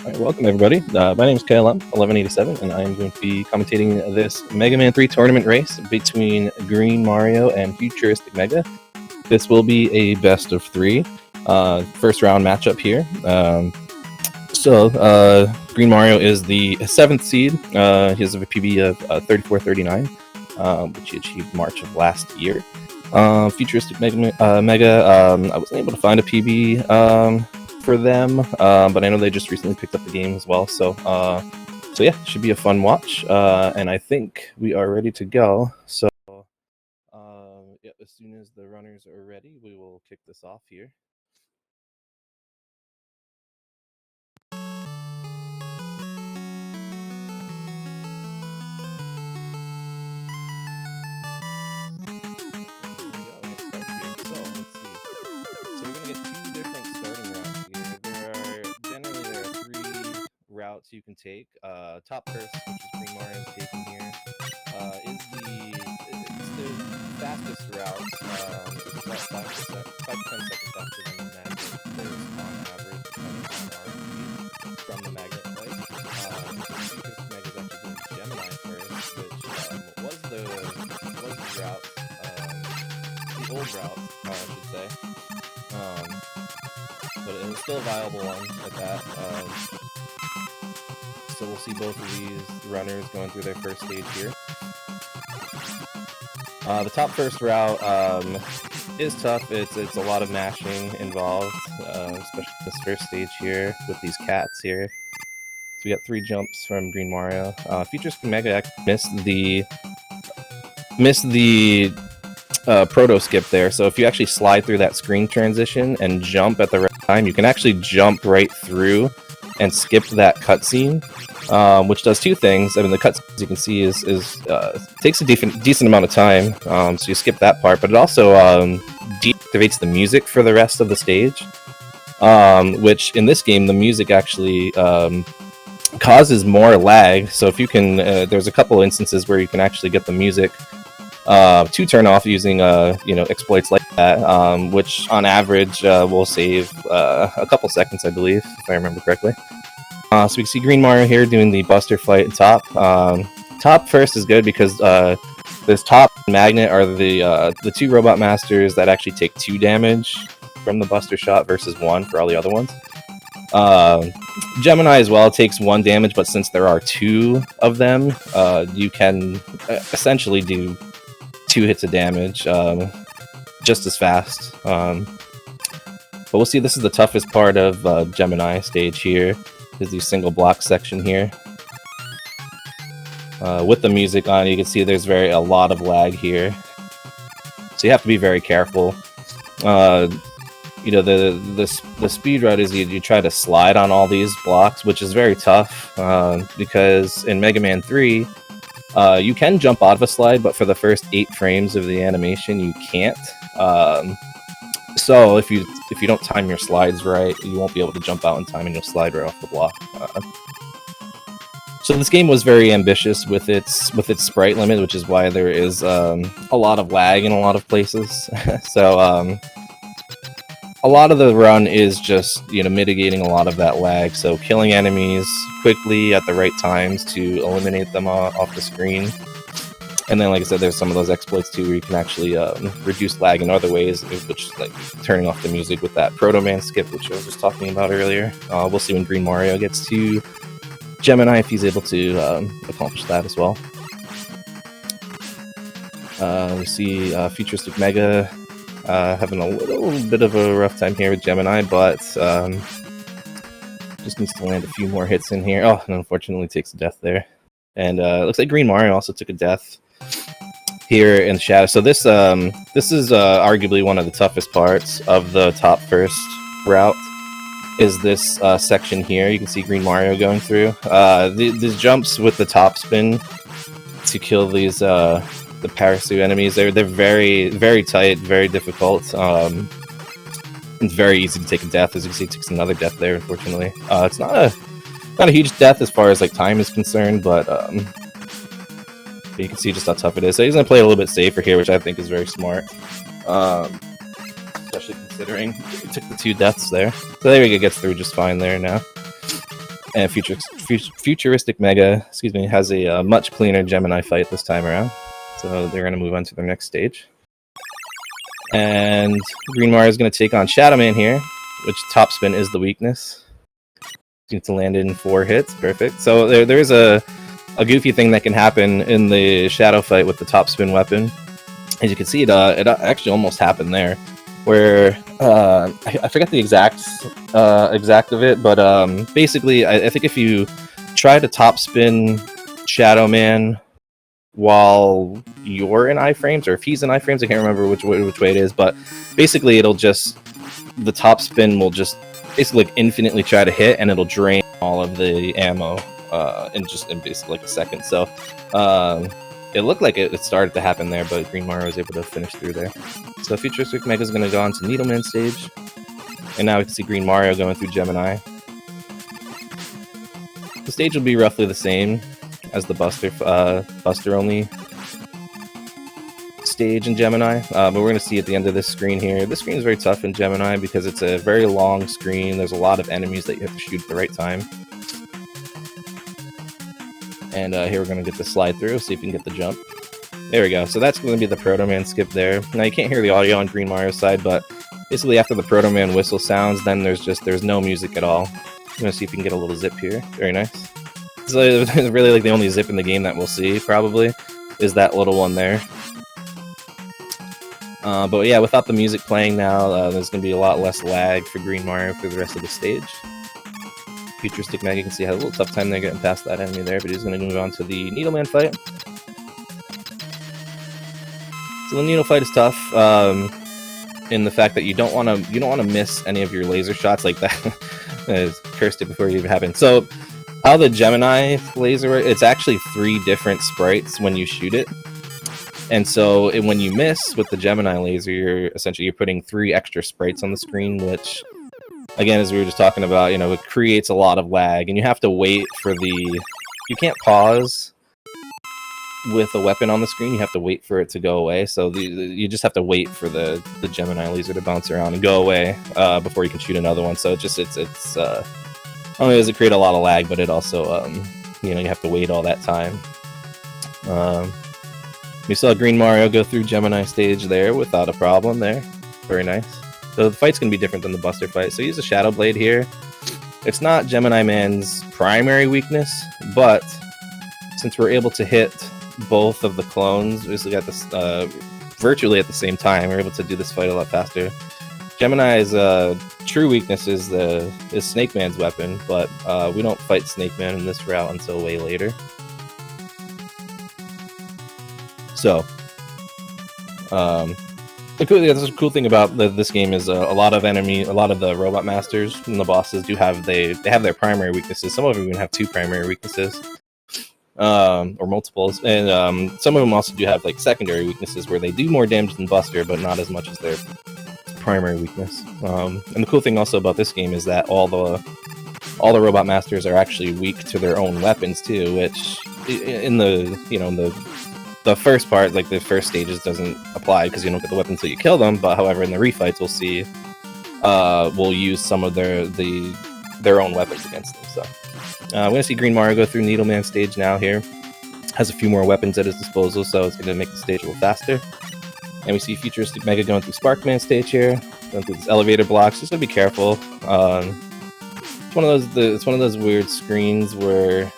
Alright, welcome everybody. My name is KLM1187, and I am going to be commentating this Mega Man 3 tournament race between GreenMario and FuturisticMega. This will be a best of 3 first round matchup here. GreenMario is the 7th seed. He has a PB of 34-39, which he achieved March of last year. FuturisticMega, I wasn't able to find a PB for them, but I know they just recently picked up the game as well, so yeah, should be a fun watch, and I think we are ready to go. So yeah, as soon as the runners are ready, we will kick this off here. Routes you can take. Top first, which is GreenMario is taking here, is the fastest route. It's about 5 to 10 seconds faster than the magnet players on average, depending on our speed from the magnet play. FuturisticMega is actually doing Gemini first, which was the route, the old route, I should say. But it was still a viable one at that. So we'll see both of these runners going through their first stage here. The top first route is tough. It's a lot of mashing involved, especially this first stage here with these cats here. So we got 3 jumps from GreenMario. FuturisticMega actually missed the proto skip there. So if you actually slide through that screen transition and jump at the right time, you can actually jump right through and skip that cutscene, which does 2 things. I mean, the cutscene, as you can see, takes a decent amount of time, so you skip that part. But it also deactivates the music for the rest of the stage, which in this game the music actually causes more lag. So if you can, there's a couple instances where you can actually get the music to turn off using exploits like that, which on average will save a couple seconds, I believe, if I remember correctly. So we can see GreenMario here doing the Buster Fight at top. Top first is good because this top magnet are the 2 robot masters that actually take 2 damage from the Buster shot versus 1 for all the other ones. Gemini as well takes 1 damage, but since there are 2 of them, you can essentially do 2 hits of damage just as fast. But we'll see. This is the toughest part of Gemini stage here, is the single block section here. With the music on, you can see there's a lot of lag here, so you have to be very careful. The speed run is you try to slide on all these blocks, which is very tough, because in Mega Man 3 you can jump out of a slide, but for the first 8 frames of the animation you can't. So if you don't time your slides right, you won't be able to jump out in time and you'll slide right off the block. So this game was very ambitious with its sprite limit, which is why there is a lot of lag in a lot of places. So a lot of the run is just mitigating a lot of that lag, so killing enemies quickly at the right times to eliminate them off the screen. And then, like I said, there's some of those exploits too where you can actually reduce lag in other ways, which is like turning off the music with that Proto Man skip, which I was just talking about earlier. We'll see when GreenMario gets to Gemini if he's able to accomplish that as well. We see FuturisticMega having a little bit of a rough time here with Gemini, but just needs to land a few more hits in here. Oh, and unfortunately takes a death there. And it looks like GreenMario also took a death here in Shadow. So this is arguably one of the toughest parts of the top first route, is this section here. You can see GreenMario going through. These jumps with the top spin to kill these the parachute enemies, they're very, very tight, very difficult. It's very easy to take a death. As you can see, it takes another death there, unfortunately. It's not a huge death as far as like time is concerned, but you can see just how tough it is. So he's gonna play a little bit safer here, which I think is very smart, especially considering he took the 2 deaths there. So there we go, gets through just fine there now. And FuturisticMega, excuse me, has a much cleaner Gemini fight this time around. So they're going to move on to their next stage. And GreenMario is going to take on Shadow Man here, which top spin is the weakness. You need to land in 4 hits. Perfect. So there's a goofy thing that can happen in the Shadow fight with the top spin weapon. As you can see, it actually almost happened there, where I forget the exact of it, but basically I think if you try to top spin Shadow Man while you're in iframes, or if he's in iframes, I can't remember which way it is, but basically the top spin will just basically infinitely try to hit, and it'll drain all of the ammo in basically like a second. So it looked like it started to happen there, but GreenMario was able to finish through there. So FuturisticMega is going to go on to Needleman stage, and now we can see GreenMario going through Gemini. The stage will be roughly the same as the Buster only stage in Gemini, but we're going to see at the end of this screen here. This screen is very tough in Gemini because it's a very long screen. There's a lot of enemies that you have to shoot at the right time. And here we're going to get the slide through, see if we can get the jump. There we go. So that's going to be the Proto Man skip there. Now you can't hear the audio on GreenMario's side, but basically after the Proto Man whistle sounds, then there's no music at all. I'm going to see if we can get a little zip here. Very nice. So really like the only zip in the game that we'll see probably is that little one there. But yeah, without the music playing now, there's going to be a lot less lag for GreenMario for the rest of the stage. FuturisticMega, you can see had a little tough time there getting past that enemy there, but he's going to move on to the Needleman fight. So the Needle fight is tough in the fact that you don't want to miss any of your laser shots like that. Cursed it before it even happened. So how the Gemini laser, it's actually 3 different sprites when you shoot it. And so when you miss with the Gemini laser, you're putting 3 extra sprites on the screen, which, again, as we were just talking about, it creates a lot of lag, and you have to wait for you can't pause with a weapon on the screen. You have to wait for it to go away. So you just have to wait for the Gemini laser to bounce around and go away before you can shoot another one. So it's not only does it create a lot of lag, but it also, you have to wait all that time. We saw GreenMario go through Gemini stage there without a problem there. Very nice. So the fight's going to be different than the Buster fight. So use a Shadow Blade here. It's not Gemini Man's primary weakness, but since we're able to hit both of the clones, basically at this virtually at the same time, we're able to do this fight a lot faster. Gemini's true weakness is Snake Man's weapon, but we don't fight Snake Man in this route until way later. So, the cool thing about this game is a lot of the robot masters and the bosses have their primary weaknesses. Some of them even have 2 primary weaknesses, or multiples, and some of them also do have like secondary weaknesses where they do more damage than Buster, but not as much as their primary weakness. And the cool thing also about this game is that all the robot masters are actually weak to their own weapons too, which in the first part, like the first stages, doesn't apply because you don't get the weapon until you kill them. But however, in the refights, we'll see we'll use some of their own weapons against them. So we're gonna see GreenMario go through Needleman stage now. Here has a few more weapons at his disposal, so it's gonna make the stage a little faster. And we see FuturisticMega going through Sparkman stage here, going through this elevator blocks. Just gotta be careful. It's one of those weird screens where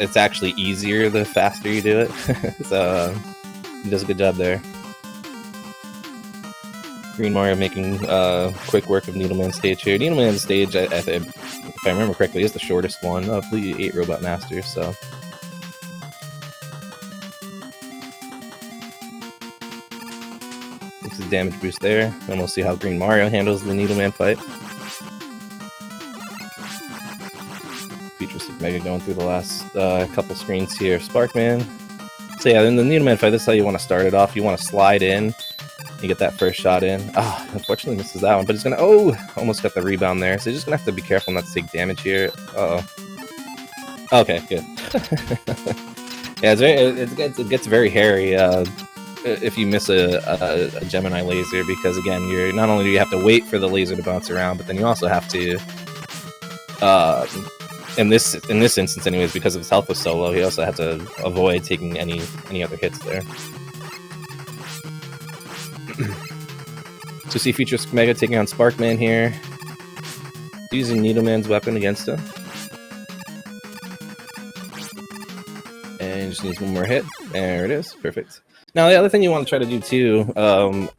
it's actually easier the faster you do it. So he does a good job there. GreenMario making quick work of Needleman stage here. Needleman stage, if I remember correctly, is the shortest one of the 8 robot masters. So takes a damage boost there, and we'll see how GreenMario handles the Needleman fight. FuturisticMega going through the last couple screens here. Sparkman. So yeah, in the Needleman fight, this is how you want to start it off. You want to slide in. You get that first shot in. Unfortunately misses that one, but he's gonna, almost got the rebound there. So you're just gonna have to be careful not to take damage here. Okay, good. Yeah, it gets very hairy if you miss a Gemini laser, because again, you're not only do you have to wait for the laser to bounce around, but then you also have to in this instance, anyways, because his health was so low, he also had to avoid taking any other hits there. So see FuturisticMega taking on Sparkman here, using Needleman's weapon against him, and just needs one more hit. There it is, perfect. Now the other thing you want to try to do too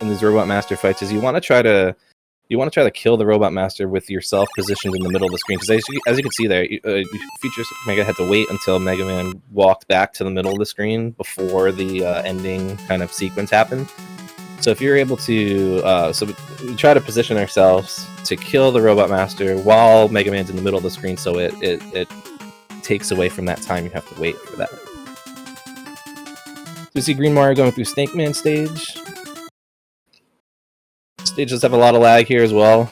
in these Robot Master fights is you want to try to kill the Robot Master with yourself positioned in the middle of the screen, because as you can see there, FuturisticMega had to wait until Mega Man walked back to the middle of the screen before the ending kind of sequence happened. So if you're able to, so we try to position ourselves to kill the Robot Master while Mega Man's in the middle of the screen, so it takes away from that time you have to wait for that. So we see GreenMario going through Snake Man stage. Stage does have a lot of lag here as well,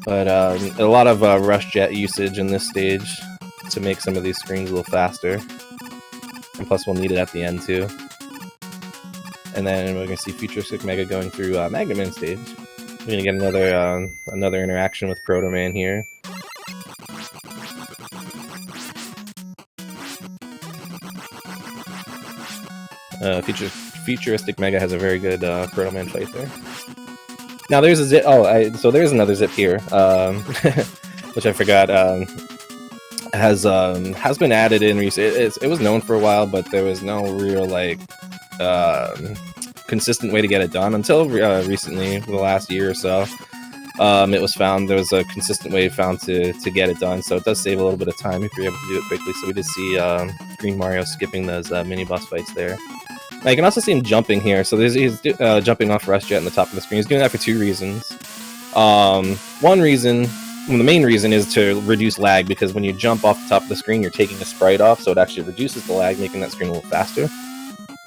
but a lot of Rush Jet usage in this stage to make some of these screens a little faster, and plus we'll need it at the end too. And then we're going to see FuturisticMega going through Magnet Man stage. We're going to get another interaction with Proto Man here. FuturisticMega has a very good Proto Man fight there. Now there's a zip. So there's another zip here, which I forgot. Has been added in recent. It was known for a while, but there was no real consistent way to get it done until recently, the last year or so. It was found there was a consistent way found to get it done, so it does save a little bit of time if you're able to do it quickly. So we did see GreenMario skipping those mini boss fights there. Now you can also see him jumping here. So he's jumping off Rush Jet on the top of the screen. He's doing that for two reasons. One reason, the main reason, is to reduce lag, because when you jump off the top of the screen, you're taking a sprite off, so it actually reduces the lag, making that screen a little faster.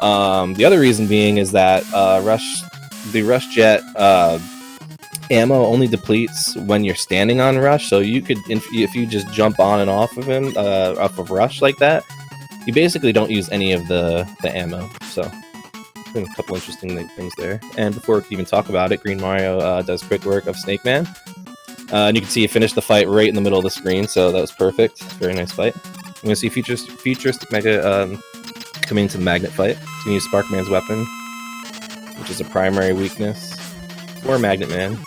The other reason being is that the Rush Jet ammo only depletes when you're standing on Rush. So you could, if you just jump on and off of him, off of Rush like that, you basically don't use any of the ammo. So been a couple interesting things there. And before we can even talk about it, GreenMario does quick work of Snake Man. And you can see he finished the fight right in the middle of the screen, so that was perfect. Very nice fight. I'm going to see FuturisticMega coming into the Magnet fight. He's going to use Sparkman's weapon, which is a primary weakness for Magnet Man.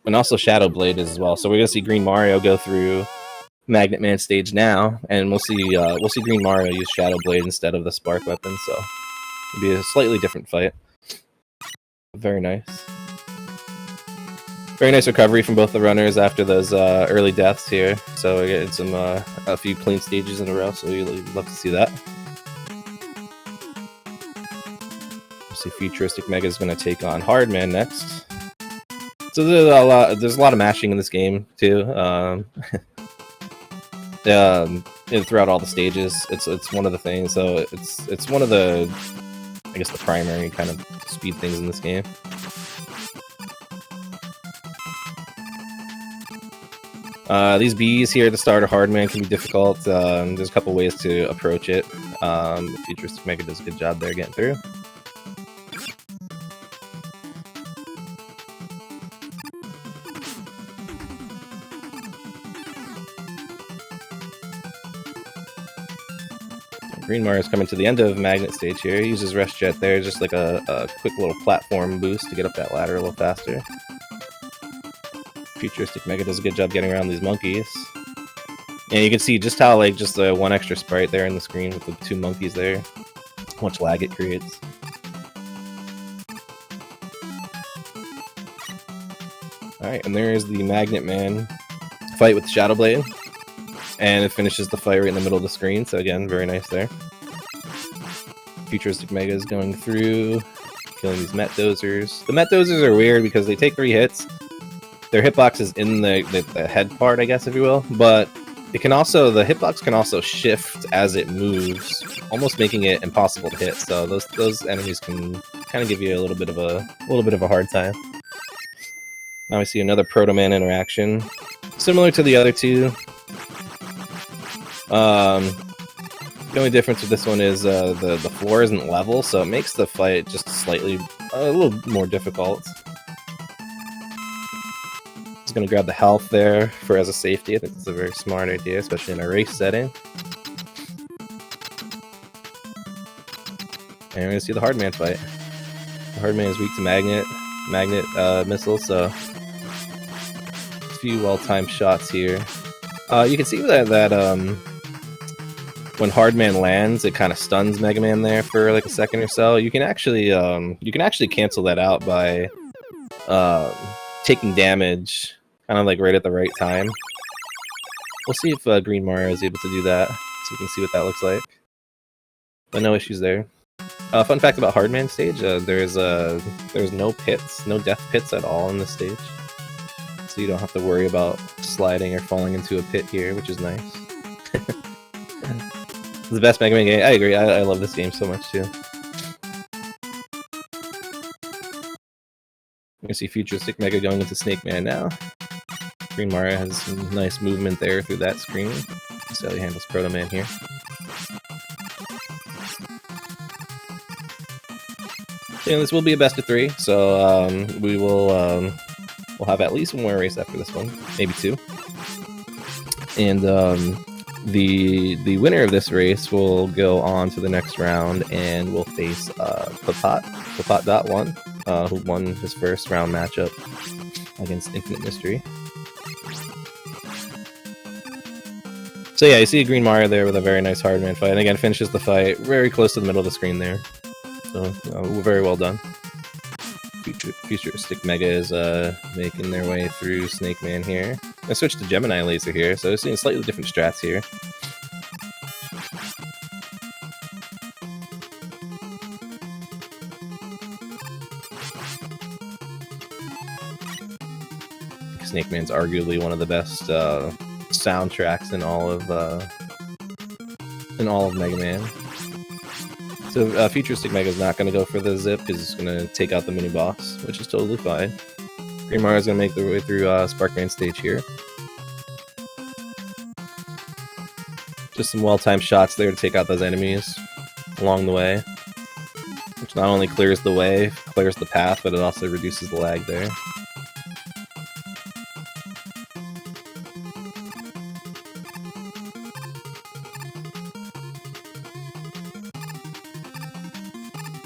And also Shadow Blade as well. So we're going to see GreenMario go through Magnet Man stage now, and we'll see GreenMario use Shadow Blade instead of the Spark weapon, so it'll be a slightly different fight. Very nice. Very nice recovery from both the runners after those early deaths here. So we're getting some a few clean stages in a row, so we'd love to see that. We'll see FuturisticMega is going to take on Hardman next. So there's a lot of mashing in this game too. Throughout all the stages, it's one of the things. So it's one of the, I guess, the primary kind of speed things in this game. These bees here at the start of Hardman can be difficult. There's a couple ways to approach it. FuturisticMega does a good job there getting through. GreenMario's coming to the end of Magnet stage here. He uses Rush Jet there, just like a quick little platform boost to get up that ladder a little faster. FuturisticMega does a good job getting around these monkeys. And you can see just how, like, just the one extra sprite there in the screen with the two monkeys there, how much lag it creates. Alright, and there is the Magnet Man fight with Shadow Blade. And it finishes the fight right in the middle of the screen, so again, very nice there. FuturisticMega is going through, killing these Met Dozers. The Met Dozers are weird because they take 3 hits. Their hitbox is in the head part, I guess, if you will, but it can also, the hitbox can also shift as it moves, almost making it impossible to hit. So those enemies can kind of give you a little bit of a hard time. Now we see another Proto Man interaction, similar to the other two. The only difference with this one is the floor isn't level, so it makes the fight just slightly a little more difficult. He's going to grab the health there for as a safety. I think it's a very smart idea, especially in a race setting. And we're going to see the Hardman fight. The Hardman is weak to magnet missiles, so a few well-timed shots here. You can see that when Hardman lands, it kind of stuns Mega Man there for like a second or so. You can actually cancel that out by taking damage, kind of like right at the right time. We'll see if GreenMario is able to do that, so we can see what that looks like. But no issues there. Fun fact about Hardman stage: there's no pits, no death pits at all in this stage, so you don't have to worry about sliding or falling into a pit here, which is nice. It's the best Mega Man game. I agree. I love this game so much too. You can see FuturisticMega going into Snake Man now. GreenMario has some nice movement there through that screen. See how he handles Proto Man here. Yeah, this will be a best of 3, so we will we'll have at least one more race after this one, maybe 2. And the winner of this race will go on to the next round and will face Papat.1, who won his first round matchup against Infinite Mystery. So yeah, you see GreenMario there with a very nice Hardman fight, and again finishes the fight very close to the middle of the screen there. So very well done. FuturisticMega is making their way through Snake Man here. I switched to Gemini Laser here, so we're seeing slightly different strats here. Snake Man's arguably one of the best soundtracks in all of Mega Man. So FuturisticMega is not going to go for the zip because it's going to take out the mini boss, which is totally fine. GreenMario is going to make their way through Sparkman stage here. Just some well-timed shots there to take out those enemies along the way, which not only clears the way, clears the path, but it also reduces the lag there.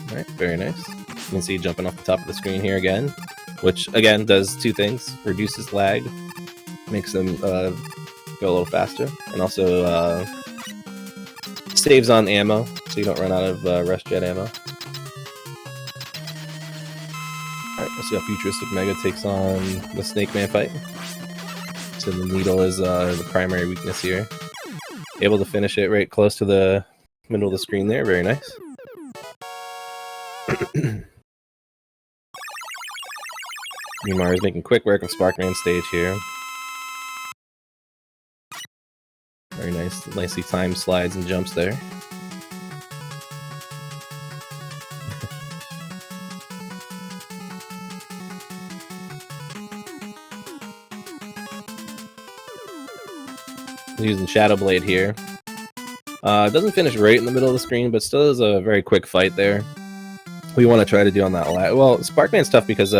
Alright, very nice. You can see jumping off the top of the screen here again, which again does 2 things: reduces lag, makes them go a little faster, and also saves on ammo, so you don't run out of rush jet ammo. Alright, let's see how FuturisticMega takes on the Snake Man fight. So the needle is the primary weakness here. Able to finish it right close to the middle of the screen there, very nice. GreenMario is making quick work of Sparkman stage here. Very nice, nicely timed slides and jumps there. Using Shadow Blade here. Doesn't finish right in the middle of the screen, but still is a very quick fight there. We want to try to do on that well, Sparkman's tough because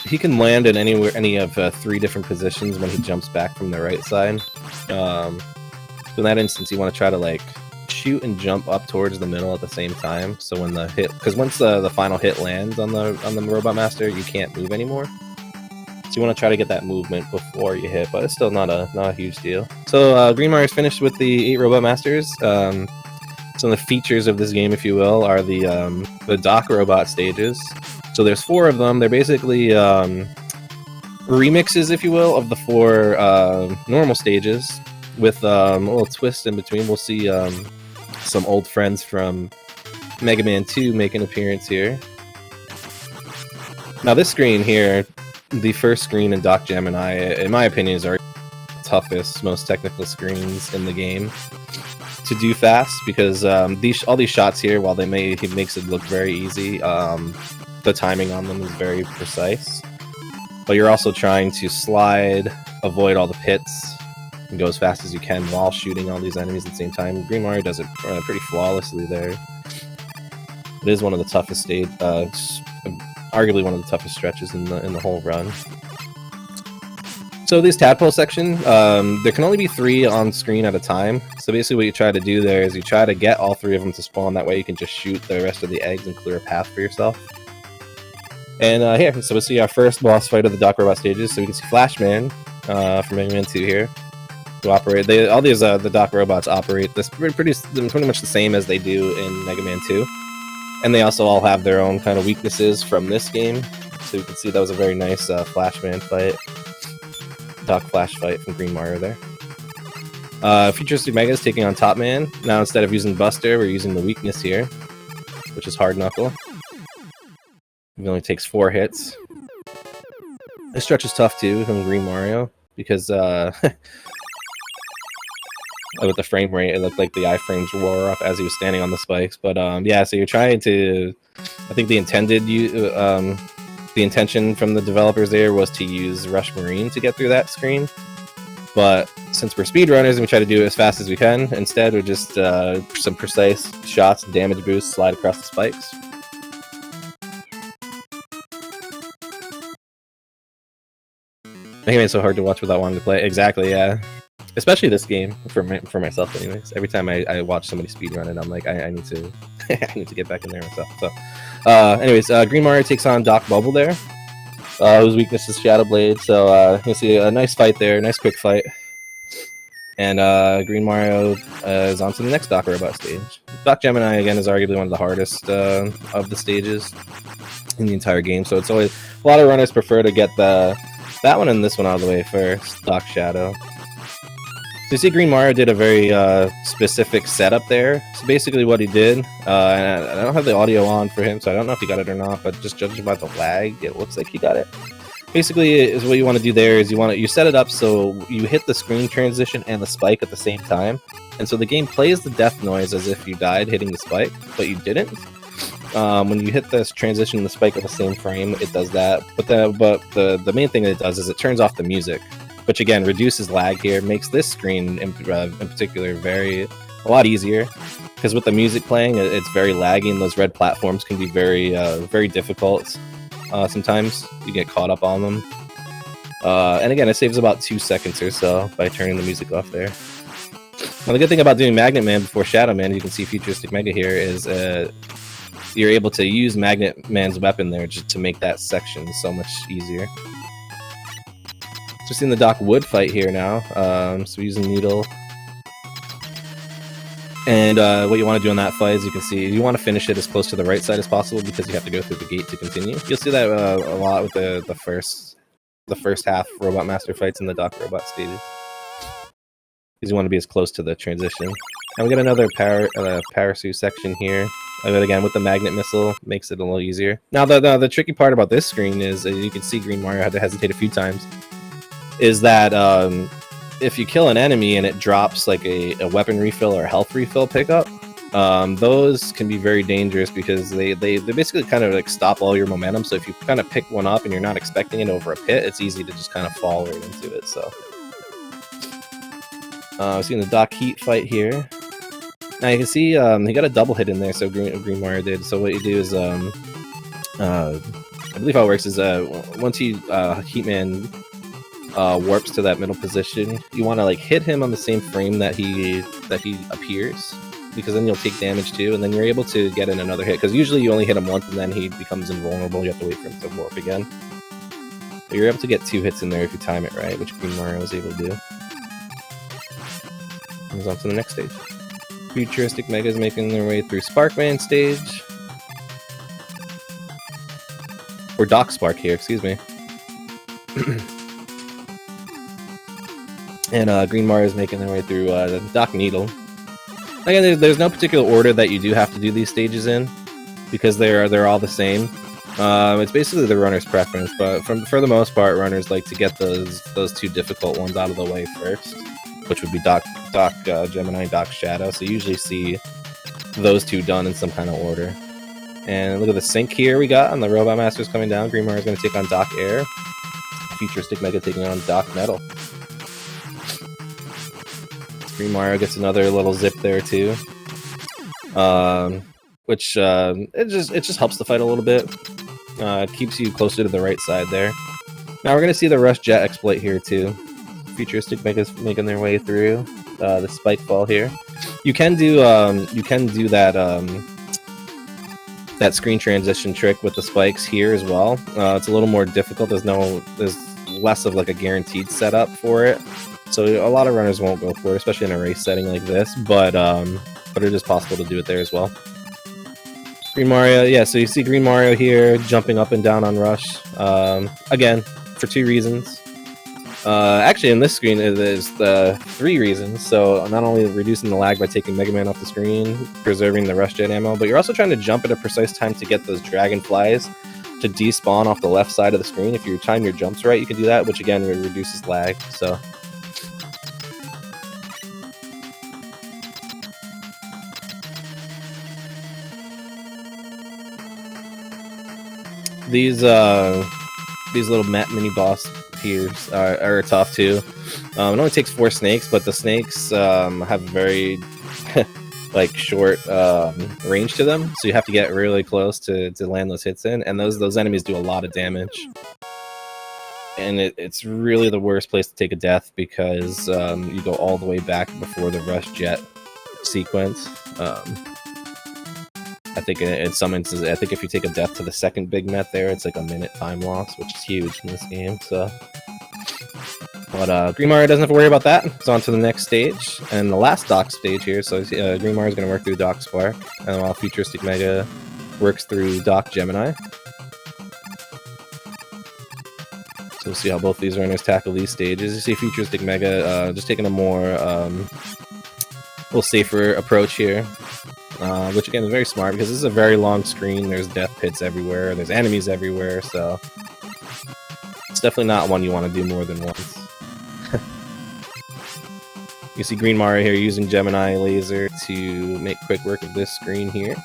he can land in any of 3 different positions when he jumps back from the right side. So in that instance, you want to try to like shoot and jump up towards the middle at the same time. So when the hit, because once the final hit lands on the Robot Master, you can't move anymore. So you want to try to get that movement before you hit, but it's still not a huge deal. So GreenMario's finished with the 8 Robot Masters. Some of the features of this game, if you will, are the Dock Robot stages. So there's 4 of them. They're basically remixes, if you will, of the 4 normal stages with a little twist in between. We'll see some old friends from Mega Man 2 make an appearance here. Now this screen here, the first screen in Dock Gemini, in my opinion, is our toughest, most technical screens in the game to do fast, because all these shots here, while he makes it look very easy, the timing on them is very precise. But you're also trying to slide, avoid all the pits, and go as fast as you can while shooting all these enemies at the same time. GreenMario does it pretty flawlessly there. It is one of the toughest arguably one of the toughest stretches in the whole run. So this tadpole section, there can only be 3 on screen at a time. So basically what you try to do there is you try to get all 3 of them to spawn. That way you can just shoot the rest of the eggs and clear a path for yourself. And here, so we'll see our first boss fight of the Dock Robot stages. So we can see Flashman from Mega Man 2 here to operate. All these the Dock Robots operate this pretty much the same as they do in Mega Man 2. And they also all have their own kind of weaknesses from this game. So you can see that was a very nice Flashman fight. Dock Flash fight from GreenMario there. FuturisticMega is taking on Top Man. Now instead of using Buster, we're using the weakness here, which is Hard Knuckle. It only takes 4 hits. This stretch is tough too from GreenMario because with the frame rate, it looked like the iframes wore off as he was standing on the spikes. But yeah, so you're trying to. I think the intention from the developers there was to use Rush Marine to get through that screen. But since we're speedrunners and we try to do it as fast as we can, instead we're just some precise shots, damage boosts, slide across the spikes. Making it so hard to watch without wanting to play. Exactly, yeah. Especially this game for myself, anyways. Every time I watch somebody speedrun it, I'm like, I need to, I need to get back in there myself. So, anyways, GreenMario takes on Doc Bubble there, whose weakness is Shadow Blade. So you see a nice fight there, nice quick fight. And GreenMario is on to the next Doc Robot stage. Doc Gemini again is arguably one of the hardest of the stages in the entire game. So it's always a lot of runners prefer to get that one and this one out of the way first. Doc Shadow. So you see GreenMario did a very specific setup there. So basically what he did, and I don't have the audio on for him, so I don't know if he got it or not, but just judging by the lag, it looks like he got it. Basically, is what you want to do there is you set it up so you hit the screen transition and the spike at the same time. And so the game plays the death noise as if you died hitting the spike, but you didn't. When you hit this transition and the spike at the same frame, it does that. But the main thing that it does is it turns off the music, which again reduces lag here, makes this screen in particular a lot easier, because with the music playing, it's very laggy, and those red platforms can be very difficult. Sometimes you get caught up on them, and again, it saves about 2 seconds or so by turning the music off there. Now the good thing about doing Magnet Man before Shadow Man, you can see FuturisticMega here, is you're able to use Magnet Man's weapon there just to make that section so much easier. So we're seeing the Doc Wood fight here now. So we're using Needle. And what you want to do in that fight, as you can see, you want to finish it as close to the right side as possible because you have to go through the gate to continue. You'll see that a lot with the first half Robot Master fights in the Doc Robot stages, because you want to be as close to the transition. And we got another Parasuit section here. But again, with the magnet missile, makes it a little easier. Now, the tricky part about this screen is, you can see GreenMario had to hesitate a few times, is that if you kill an enemy and it drops like a weapon refill or a health refill pickup, those can be very dangerous because they basically kind of like stop all your momentum. So if you kind of pick one up and you're not expecting it over a pit, it's easy to just kind of fall right into it. So seeing the Doc Heat fight here. Now you can see he got a double hit in there, so GreenMario did. So what you do is, I believe how it works is once Heatman warps to that middle position, you want to like hit him on the same frame that he appears, because then you'll take damage too, and then you're able to get in another hit. Because usually you only hit him once and then he becomes invulnerable. You have to wait for him to warp again. But you're able to get 2 hits in there if you time it right, which GreenMario was able to do. Moves on to the next stage. FuturisticMega is making their way through Sparkman stage. Or Doc Spark here, excuse me. And GreenMario is making their way through Doc Needle. Again, there's no particular order that you do have to do these stages in, because they're all the same. It's basically the runner's preference, but for the most part, runners like to get those 2 difficult ones out of the way first, which would be Doc Gemini and Doc Shadow. So you usually see those 2 done in some kind of order. And look at the sync here we got on the Robot Masters coming down. GreenMario is going to take on Doc Air. FuturisticMega taking on Doc Metal. GreenMario gets another little zip there too, which it just helps the fight a little bit. It keeps you closer to the right side there. Now we're gonna see the Rush Jet exploit here too. FuturisticMega's making their way through the spike fall here. You can do that that screen transition trick with the spikes here as well. It's a little more difficult. There's less of like a guaranteed setup for it, so a lot of runners won't go for it, especially in a race setting like this. But it is possible to do it there as well. GreenMario, yeah. So you see GreenMario here jumping up and down on Rush. Again, for 2 reasons. Actually, in this screen, there's 3 reasons. So not only reducing the lag by taking Mega Man off the screen, preserving the Rush Jet ammo, but you're also trying to jump at a precise time to get those dragonflies to despawn off the left side of the screen. If you time your jumps right, you can do that, which again reduces lag. So. These little mini boss peers are tough too. It only takes 4 snakes, but the snakes have very like short range to them, so you have to get really close to land those hits in, and those enemies do a lot of damage. And it's really the worst place to take a death because you go all the way back before the Rush Jet sequence. I think in some instances, I think if you take a death to the second big met there, it's like a minute time loss, which is huge in this game. So, but GreenMario doesn't have to worry about that. It's on to the next stage and the last dock stage here. So GreenMario is going to work through Dock Spark, and while FuturisticMega works through Dock Gemini. So we'll see how both these runners tackle these stages. You see FuturisticMega just taking a more little safer approach here. Which again is very smart because this is a very long screen. There's death pits everywhere. There's enemies everywhere, so it's definitely not one you want to do more than once. You see GreenMario here using Gemini laser to make quick work of this screen here.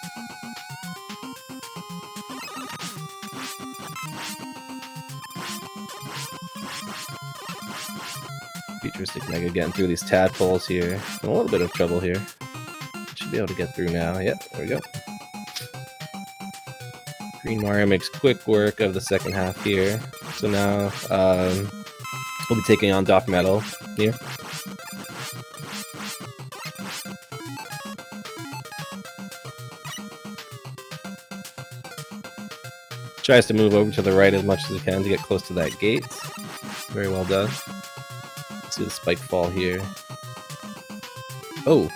FuturisticMega getting through these tadpoles here. In a little bit of trouble here. Be able to get through now. Yep, there we go. GreenMario makes quick work of the second half here. So now we'll be taking on Doc Metal here. Tries to move over to the right as much as he can to get close to that gate. Very well done. Let's see the spike fall here. Oh!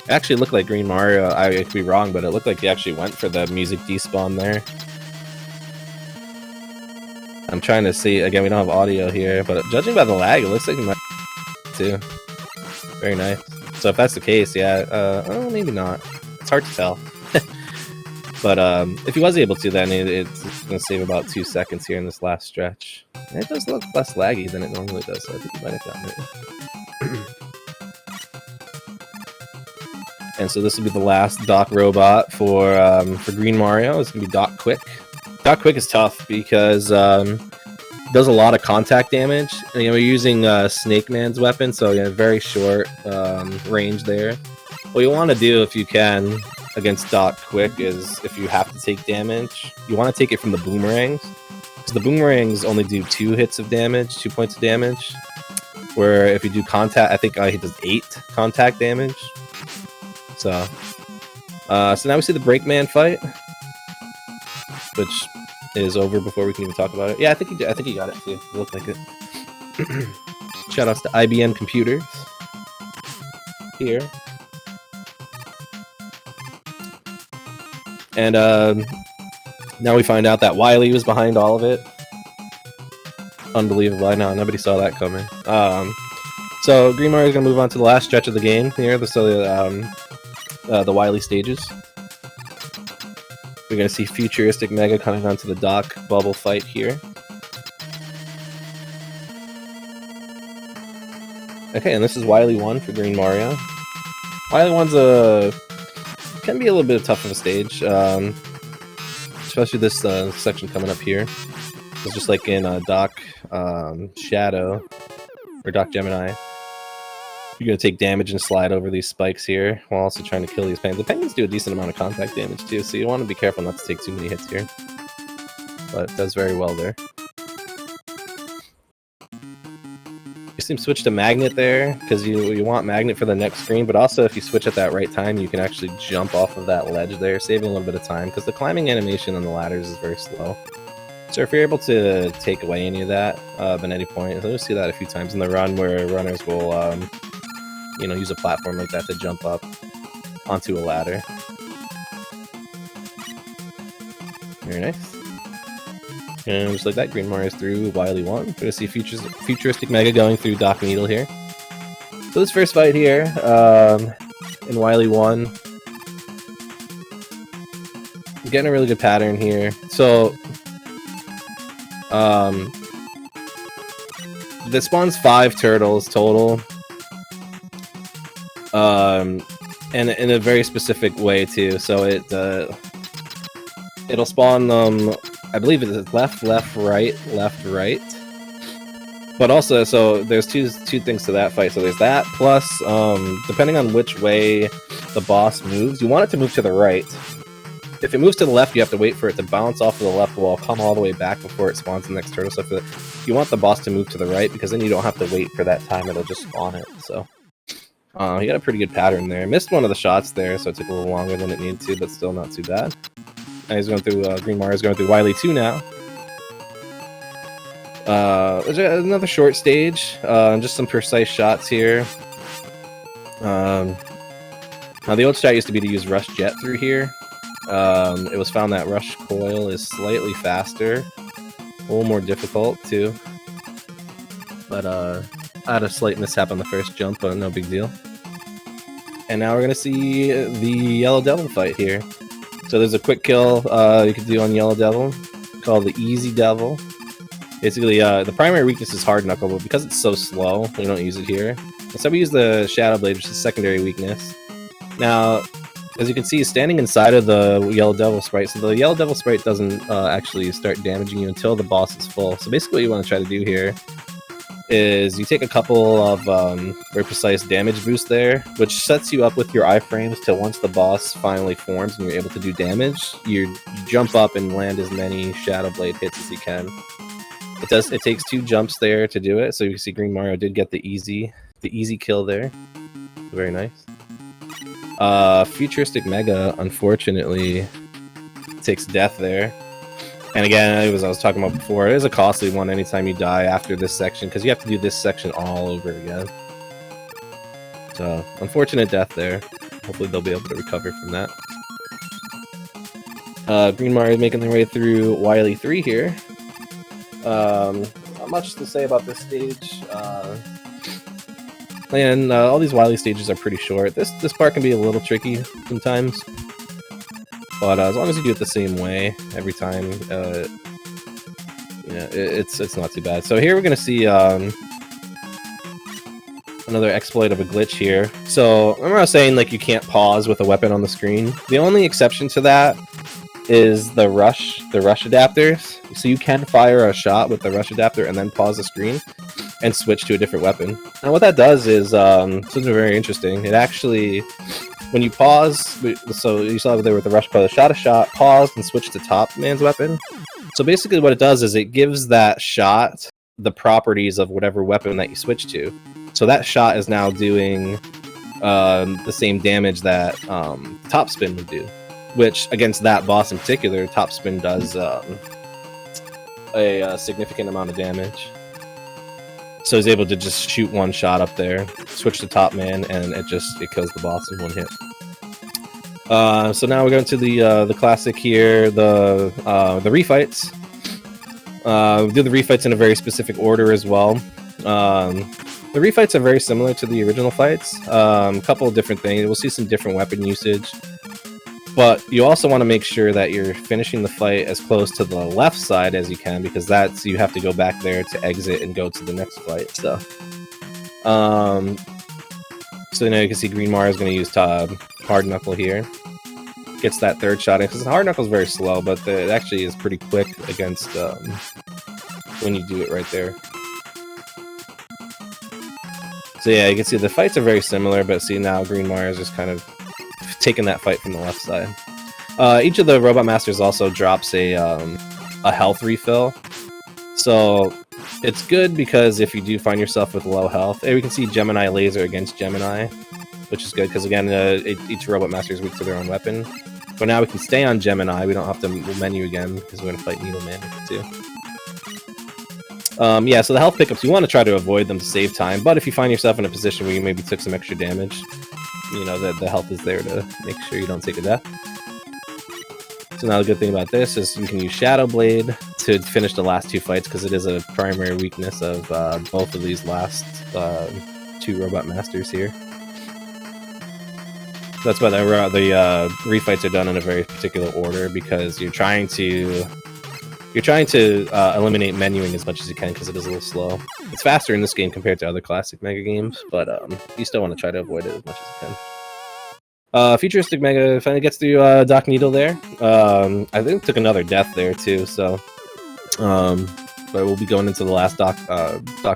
It actually looked like GreenMario, I could be wrong, but it looked like he actually went for the music despawn there. I'm trying to see, again, we don't have audio here, but judging by the lag, it looks like he might too. Very nice. So if that's the case, yeah, well, maybe not. It's hard to tell. But if he was able to, then it's going to save about 2 seconds here in this last stretch. And it does look less laggy than it normally does, so I think he might have gotten it. And so this will be the last Doc robot for GreenMario. It's gonna be Doc Quick. Doc Quick is tough because it does a lot of contact damage. And, we're using Snake Man's weapon, so very short range there. What you want to do if you can against Doc Quick is if you have to take damage, you want to take it from the boomerangs, because the boomerangs only do 2 hits of damage, 2 points of damage. Where if you do contact, I think he does 8 contact damage. So now we see the Brakeman fight, which is over before we can even talk about it. Yeah, I think he got it too. It looked like it. Shoutouts to IBM Computers here, and now we find out that Wily was behind all of it. Unbelievable! I know nobody saw that coming. So GreenMario is gonna move on to the last stretch of the game here. The Wily stages. We're going to see FuturisticMega coming onto the Dock bubble fight here. Okay, and this is Wily 1 for GreenMario. Wily 1's can be a little bit tough of a stage, especially this section coming up here. It's just like in Doc Shadow, or Doc Gemini. You're going to take damage and slide over these spikes here while also trying to kill these penguins. The penguins do a decent amount of contact damage too, so you want to be careful not to take too many hits here. But it does very well there. You seem to switch to magnet there because you want magnet for the next screen, but also if you switch at that right time, you can actually jump off of that ledge there, saving a little bit of time because the climbing animation on the ladders is very slow. So if you're able to take away any of that at any point, you'll see that a few times in the run where runners will, use a platform like that to jump up onto a ladder. Very nice. And just like that, GreenMario's through Wily 1. We're gonna see FuturisticMega going through Doc Needle here. So this first fight here, in Wily 1, I'm getting a really good pattern here. So, this spawns 5 turtles total. And in a very specific way too. So it'll spawn them. I believe it's left, right. But also, so there's two things to that fight. So there's that, plus, depending on which way the boss moves, you want it to move to the right. If it moves to the left, you have to wait for it to bounce off of the left wall, come all the way back before it spawns the next turtle. So you want the boss to move to the right, because then you don't have to wait for that time, it'll just spawn it. So he got a pretty good pattern there. Missed one of the shots there, so it took a little longer than it needed to, but still not too bad. Now he's going through, GreenMario's going through Wily 2 now. There's another short stage, just some precise shots here. Now the old strat used to be to use Rush Jet through here. It was found that Rush Coil is slightly faster, a little more difficult too. But I had a slight mishap on the first jump, but no big deal. And now we're gonna see the Yellow Devil fight here. So there's a quick kill you can do on Yellow Devil, called the Easy Devil. Basically, the primary weakness is Hard Knuckle, but because it's so slow, we don't use it here. Instead, we use the Shadow Blade, which is a secondary weakness. Now, as you can see, he's standing inside of the Yellow Devil sprite, so the Yellow Devil sprite doesn't actually start damaging you until the boss is full. So basically what you want to try to do here is you take a couple of very precise damage boosts there, which sets you up with your iframes till once the boss finally forms and you're able to do damage, you jump up and land as many Shadow Blade hits as you can. It takes 2 jumps there to do it, so you can see GreenMario did get the easy kill there. Very nice. FuturisticMega, unfortunately, takes death there. And again, as I was talking about before, it is a costly one anytime you die after this section, because you have to do this section all over again. So, unfortunate death there. Hopefully they'll be able to recover from that. GreenMario making their way through Wily 3 here. Not much to say about this stage. And all these Wily stages are pretty short. This part can be a little tricky sometimes. But as long as you do it the same way every time, it's not too bad. So here we're going to see another exploit of a glitch here. So remember I was saying like you can't pause with a weapon on the screen? The only exception to that is the rush adapters. So you can fire a shot with the rush adapter and then pause the screen and switch to a different weapon. And what that does is something very interesting. It actually, when you pause, so you saw there with the rush coil, shot a shot, paused, and switched to top man's weapon. So basically what it does is it gives that shot the properties of whatever weapon that you switch to. So that shot is now doing the same damage that top spin would do. Which, against that boss in particular, top spin does a significant amount of damage. So he's able to just shoot one shot up there, switch to top man, and it kills the boss in one hit. So now we're going to the classic here, the refights. We do the refights in a very specific order as well. The refights are very similar to the original fights. A couple of different things. We'll see some different weapon usage. But you also want to make sure that you're finishing the fight as close to the left side as you can, because you have to go back there to exit and go to the next fight. So now you can see GreenMario is going to use Hard Knuckle here. Gets that third shot in, because Hard Knuckle is very slow, but it actually is pretty quick against when you do it right there. So yeah, you can see the fights are very similar, but see now GreenMario is just kind of taking that fight from the left side. Each of the Robot Masters also drops a health refill. So It's good because if you do find yourself with low health, we can see Gemini laser against Gemini, which is good because again, each robot master is weak to their own weapon. But now we can stay on Gemini. We don't have to menu again because we're gonna fight Needleman too. Yeah, so the health pickups, you want to try to avoid them to save time. But if you find yourself in a position where you maybe took some extra damage, you know that the health is there to make sure you don't take a death. So now the good thing about this is you can use Shadow Blade to finish the last two fights because it is a primary weakness of both of these last two robot masters here. That's why the refights are done in a very particular order because you're trying to eliminate menuing as much as you can because it is a little slow. It's faster in this game compared to other classic Mega games, but you still want to try to avoid it as much as you can. FuturisticMega finally gets through Doc Needle there. I think took another death there too, so but we'll be going into the last Doc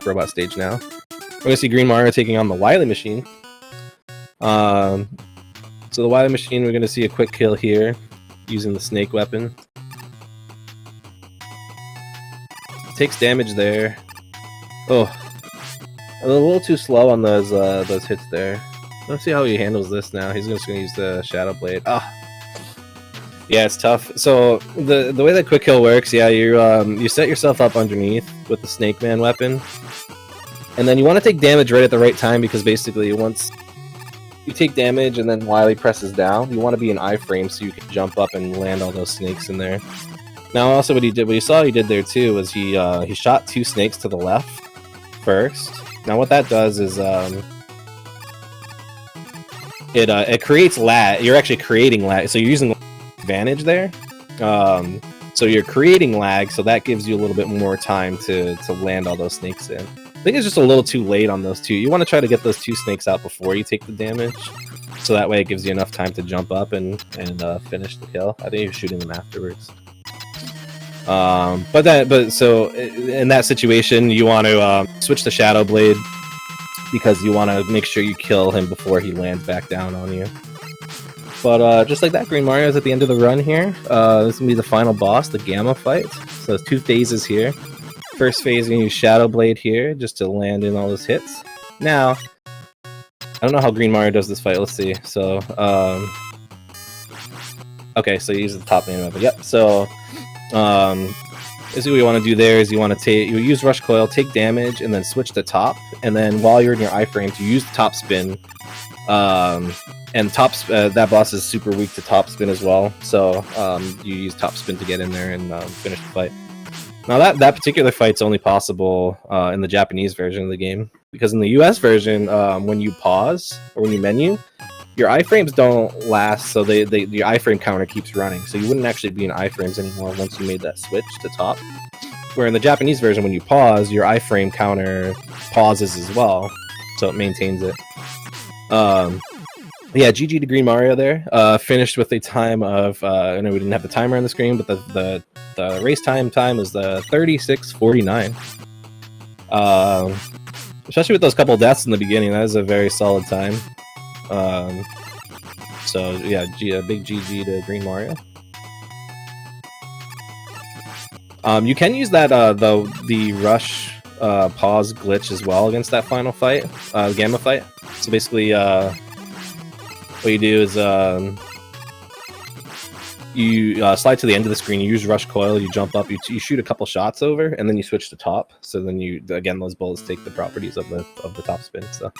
Robot stage now. We're gonna see GreenMario taking on the Wily Machine. So the Wily Machine, we're gonna see a quick kill here using the snake weapon. Takes damage there. Oh, a little too slow on those hits there. Let's see how he handles this now. He's just gonna use the Shadow Blade. Ah, yeah, it's tough. So the way that quick kill works, yeah, you set yourself up underneath with the Snake Man weapon, and then you want to take damage right at the right time because basically once you take damage and then Wily presses down, you want to be in iframe so you can jump up and land all those snakes in there. Now, also what you saw he did there too was he shot two snakes to the left first. Now, what that does is it creates lag. You're actually creating lag, so you're using advantage there. So you're creating lag, so that gives you a little bit more time to land all those snakes in. I think it's just a little too late on those two. You want to try to get those two snakes out before you take the damage, so that way it gives you enough time to jump up and finish the kill. I think you're shooting them afterwards. So in that situation, you want to switch to Shadow Blade because you want to make sure you kill him before he lands back down on you. But just like that, GreenMario is at the end of the run here. This is gonna be the final boss, the Gamma fight. So there's two phases here. First phase, you're gonna use Shadow Blade here just to land in all those hits. Now, I don't know how GreenMario does this fight. Let's see. So, okay, so you use the top main weapon. Yep. So, basically what you want to do there is you use Rush Coil, take damage, and then switch to top. And then while you're in your iframes, you use the top spin. And that boss is super weak to top spin as well. So you use top spin to get in there and finish the fight. Now that particular fight's only possible in the Japanese version of the game, because in the US version, when you pause or when you menu, your iframes don't last, so your iframe counter keeps running. So you wouldn't actually be in iframes anymore once you made that switch to top. Where in the Japanese version, when you pause, your iframe counter pauses as well, so it maintains it. Yeah, GG to GreenMario there. Finished with a time of, I know we didn't have the timer on the screen, but the race time is the 36:49. Especially with those couple deaths in the beginning, that is a very solid time. So yeah, big GG to GreenMario. You can use that the rush pause glitch as well against that final fight, Gamma fight. So basically, what you do is you slide to the end of the screen, you use Rush Coil, you jump up, you shoot a couple shots over, and then you switch to top. So then again, those bullets take the properties of the top spin. So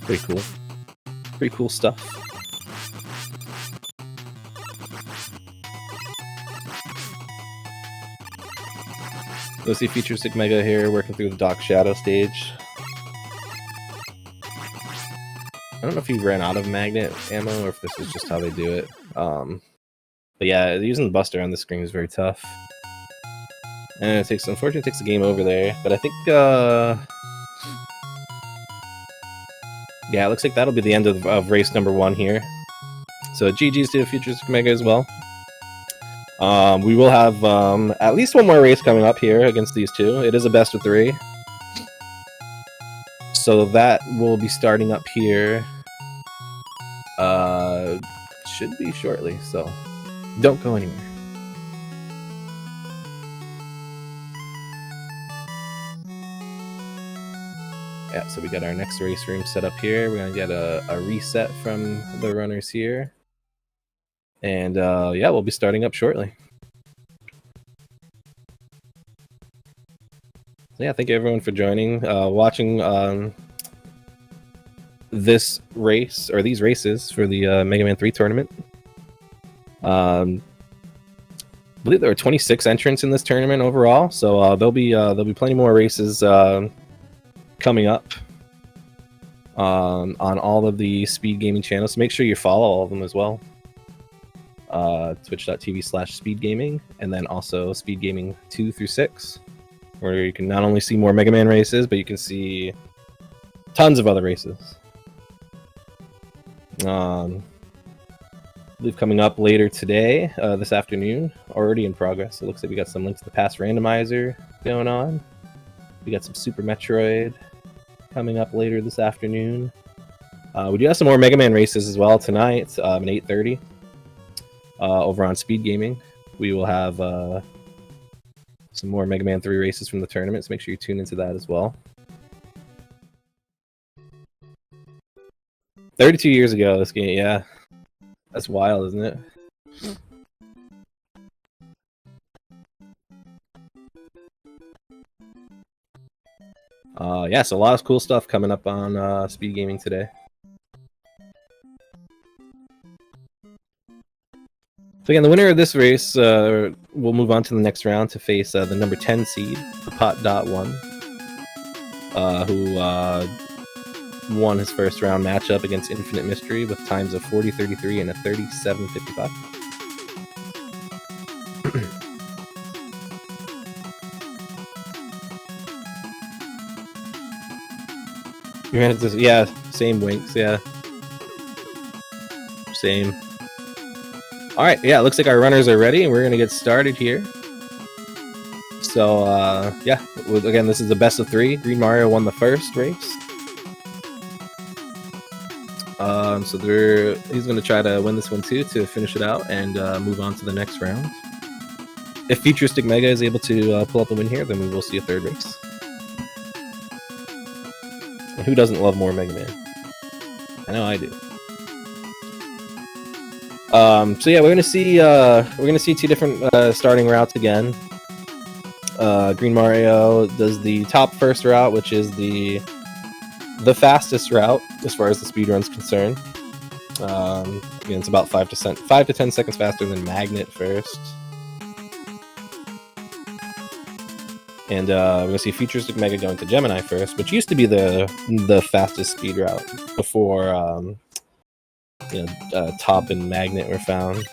pretty cool. Pretty cool stuff. Let's see FuturisticMega here working through the Doc Shadow stage. I don't know if he ran out of magnet ammo or if this is just how they do it. But yeah, using the Buster on the screen is very tough. And unfortunately, it takes the game over there. But I think, yeah, it looks like that'll be the end of race number 1 here. So GG's to FuturisticMega as well. We will have at least one more race coming up here against these two. It is a best of 3. So that will be starting up here. Should be shortly, so don't go anywhere. Yeah, so we got our next race room set up here. We're gonna get a reset from the runners here. And yeah, we'll be starting up shortly. So yeah, thank you everyone for joining, watching this race, or these races for the Mega Man 3 tournament. I believe there are 26 entrants in this tournament overall, so there'll be plenty more races coming up on all of the SpeedGaming channels. So make sure you follow all of them as well. Twitch.tv/SpeedGaming, and then also SpeedGaming 2 through 6, where you can not only see more Mega Man races, but you can see tons of other races. I believe coming up later today, this afternoon, already in progress. It looks like we got some links to the past randomizer going on. We got some Super Metroid coming up later this afternoon. We do have some more Mega Man races as well tonight at 8:30 over on SpeedGaming. We will have some more Mega Man 3 races from the tournament, so make sure you tune into that as well. 32 years ago, this game, yeah. That's wild, isn't it? Yeah, so a lot of cool stuff coming up on SpeedGaming today. So again, the winner of this race will move on to the next round to face the number 10 seed, Pot.1, who won his first round matchup against Infinite Mystery with times of 40.33 and a 37.55. Yeah, same winks, yeah. Same. Alright, yeah, it looks like our runners are ready, and we're going to get started here. So, yeah, again, this is the best of 3. GreenMario won the first race. So he's going to try to win this one too, to finish it out and move on to the next round. If FuturisticMega is able to pull up a win here, then we will see a third race. And who doesn't love more Mega Man? I know I do. So yeah, we're gonna see 2 different starting routes again. GreenMario does the top first route, which is the fastest route as far as the speedrun's concerned. Again, it's about 5 to 10 seconds faster than Magnet first. And we're gonna see FuturisticMega going to Gemini first, which used to be the fastest speed route before Top and Magnet were found.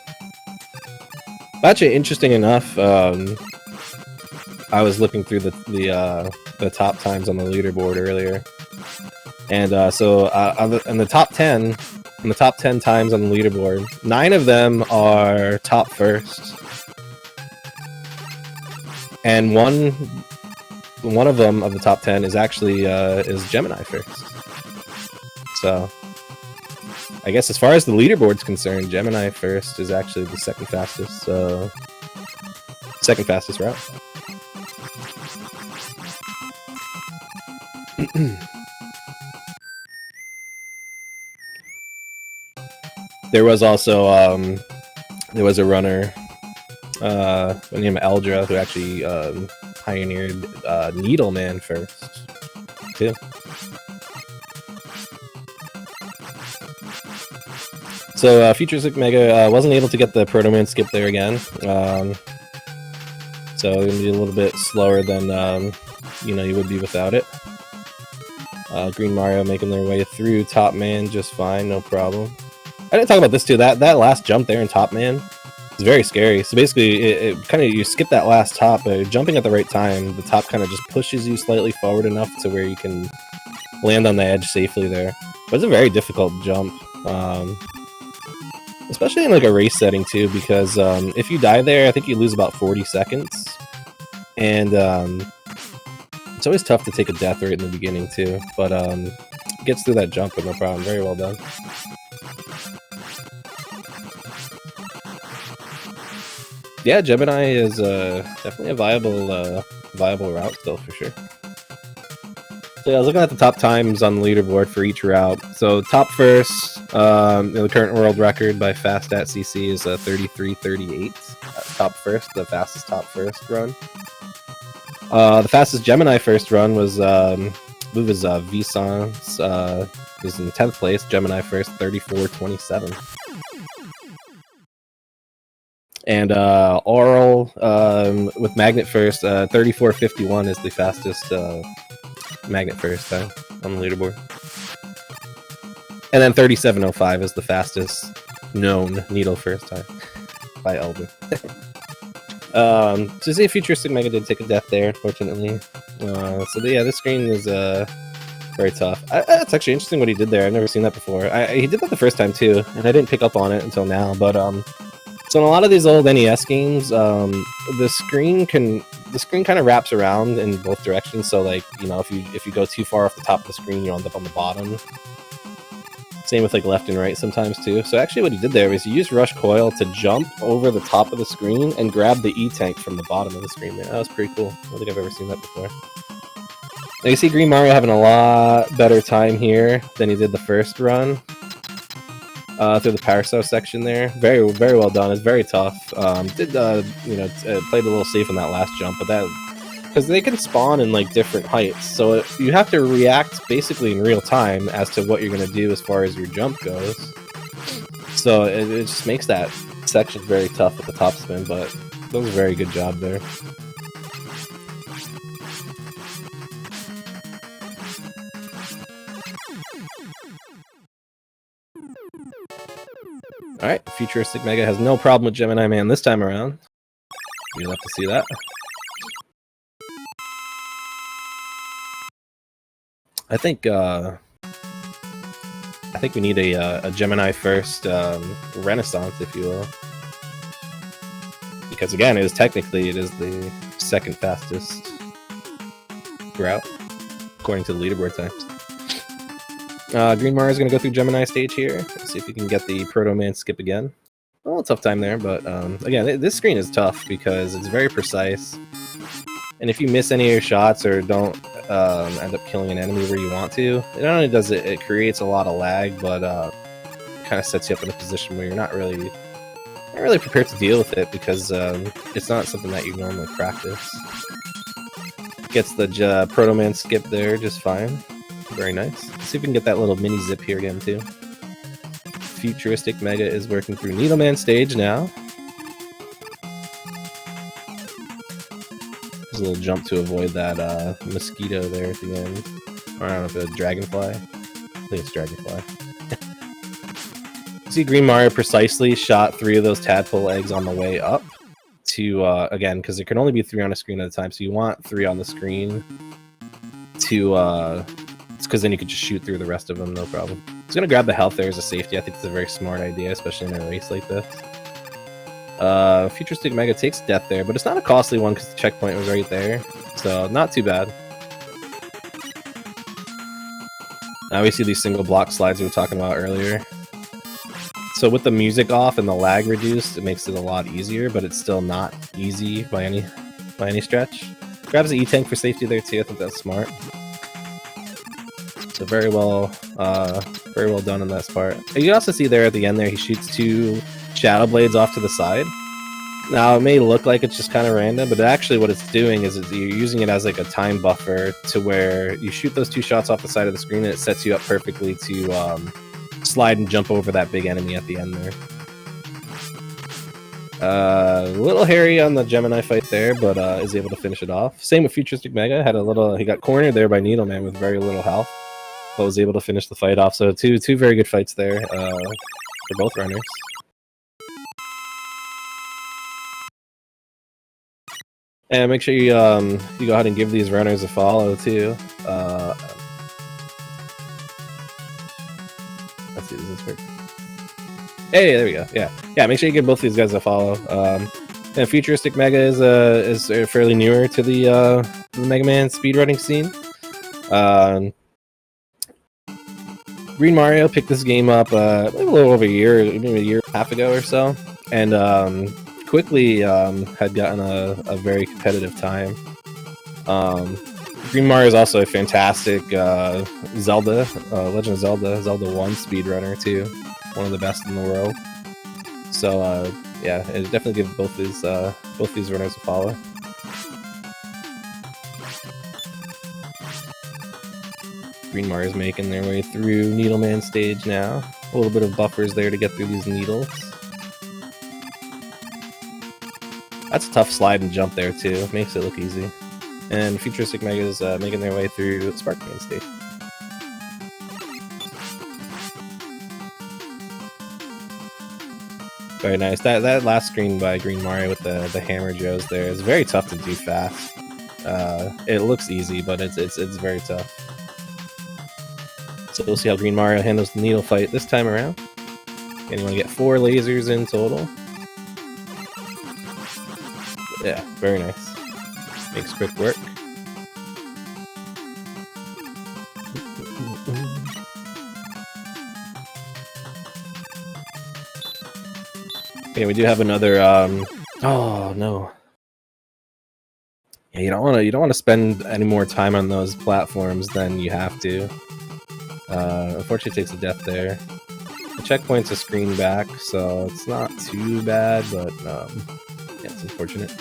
Actually, interesting enough, I was looking through the top times on the leaderboard earlier, and so in the top 10 times on the leaderboard, 9 of them are top first, and one of them of the top 10 is actually is Gemini first. So I guess as far as the leaderboard's concerned, Gemini first is actually the second fastest route. There was also there was a runner by the name of Eldra who actually pioneered Needleman first too. So FuturisticMega wasn't able to get the Proto Man skip there again, so it's gonna be a little bit slower than you would be without it. GreenMario making their way through Top Man just fine, no problem. I didn't talk about this too. That last jump there in Top Man is very scary. So basically, it kind of, you skip that last top, but jumping at the right time, the top kind of just pushes you slightly forward enough to where you can land on the edge safely there. But it's a very difficult jump, especially in like a race setting too, because if you die there, I think you lose about 40 seconds, and it's always tough to take a death right in the beginning too. But gets through that jump with no problem. Very well done. Yeah, Gemini is definitely a viable route still, for sure. So yeah, I was looking at the top times on the leaderboard for each route. So top first, the current world record by Fast@CC is 33:38. Top first, the fastest top first run. The fastest Gemini first run was Vson's was in 10th place. Gemini first, 34:27. And Oral with Magnet first, 34:51 is the fastest Magnet first time on the leaderboard. And then 37:05 is the fastest known Needle first time by Elder. So see, FuturisticMega did take a death there, unfortunately. So yeah, this screen is very tough. It's actually interesting what he did there. I've never seen that before. He did that the first time too, and I didn't pick up on it until now. But so in a lot of these old NES games, the screen kind of wraps around in both directions. So like, you know, if you go too far off the top of the screen, you end up on the bottom. Same with like left and right sometimes too. So actually what he did there was he used Rush Coil to jump over the top of the screen and grab the E-Tank from the bottom of the screen there. That was pretty cool. I don't think I've ever seen that before. Now you see GreenMario having a lot better time here than he did the first run. Through the Parasol section there. Very, very well done. It's very tough. Played a little safe on that last jump, but that... because they can spawn in like different heights, so you have to react basically in real time as to what you're going to do as far as your jump goes. So it just makes that section very tough with the top spin, but that was a very good job there. Alright, FuturisticMega has no problem with Gemini Man this time around. You'll have to see that. I think we need a Gemini first Renaissance, if you will, because again, it is the second fastest route according to the leaderboard times. GreenMario is going to go through Gemini stage here. Let's see if we can get the Proto Man skip again. A little tough time there, but again, this screen is tough because it's very precise, and if you miss any of your shots or don't end up killing an enemy where you want to, it not only does it creates a lot of lag, but kind of sets you up in a position where you're not really prepared to deal with it, because it's not something that you normally practice. Gets the Proto Man skip there just fine. Very nice. Let's see if we can get that little mini zip here again too. FuturisticMega is working through Needleman stage now. There's a little jump to avoid that mosquito there at the end. Or I don't know if it's a dragonfly. I think it's dragonfly. See, GreenMario precisely shot 3 of those tadpole eggs on the way up to, again, because there can only be 3 on a screen at a time, so you want 3 on the screen to, because then you could just shoot through the rest of them, no problem. He's going to grab the health there as a safety. I think it's a very smart idea, especially in a race like this. FuturisticMega takes death there, but it's not a costly one because the checkpoint was right there, so not too bad. Now we see these single block slides we were talking about earlier. So with the music off and the lag reduced, it makes it a lot easier, but it's still not easy by any stretch. Grabs the E-Tank for safety there too. I think that's smart. So very well done on that part. You can also see there at the end there, he shoots 2 Shadow Blades off to the side. Now it may look like it's just kind of random, but actually what it's doing is you're using it as like a time buffer to where you shoot those 2 shots off the side of the screen and it sets you up perfectly to slide and jump over that big enemy at the end there. A little hairy on the Gemini fight there, but is able to finish it off. Same with FuturisticMega. He got cornered there by Needleman with very little health, but was able to finish the fight off. So two very good fights there for both runners. And make sure you go ahead and give these runners a follow too. Let's see, does this work? Hey, there we go. Yeah. Make sure you give both these guys a follow. And FuturisticMega is fairly newer to the Mega Man speedrunning scene. GreenMario picked this game up a little over a year, maybe a year and a half ago or so, and quickly had gotten a very competitive time. Green Mario is also a fantastic Zelda, Legend of Zelda, Zelda 1 speedrunner too. One of the best in the world. So yeah, I'd definitely give both these runners a follow. Green Mario's making their way through Needleman stage now. A little bit of buffers there to get through these needles. That's a tough slide and jump there too. Makes it look easy. And FuturisticMega is making their way through SpeedGaming stage. Very nice. That last screen by Green Mario with the hammer joes there is very tough to do fast. It looks easy, but it's very tough. So we'll see how Green Mario handles the needle fight this time around. And you want to get 4 lasers in total. Yeah, very nice. Makes quick work. Okay, we do have another. Oh no. Yeah, you don't want to spend any more time on those platforms than you have to. Unfortunately, it takes a death there. The checkpoint's a screen back, so it's not too bad, but yeah, it's unfortunate.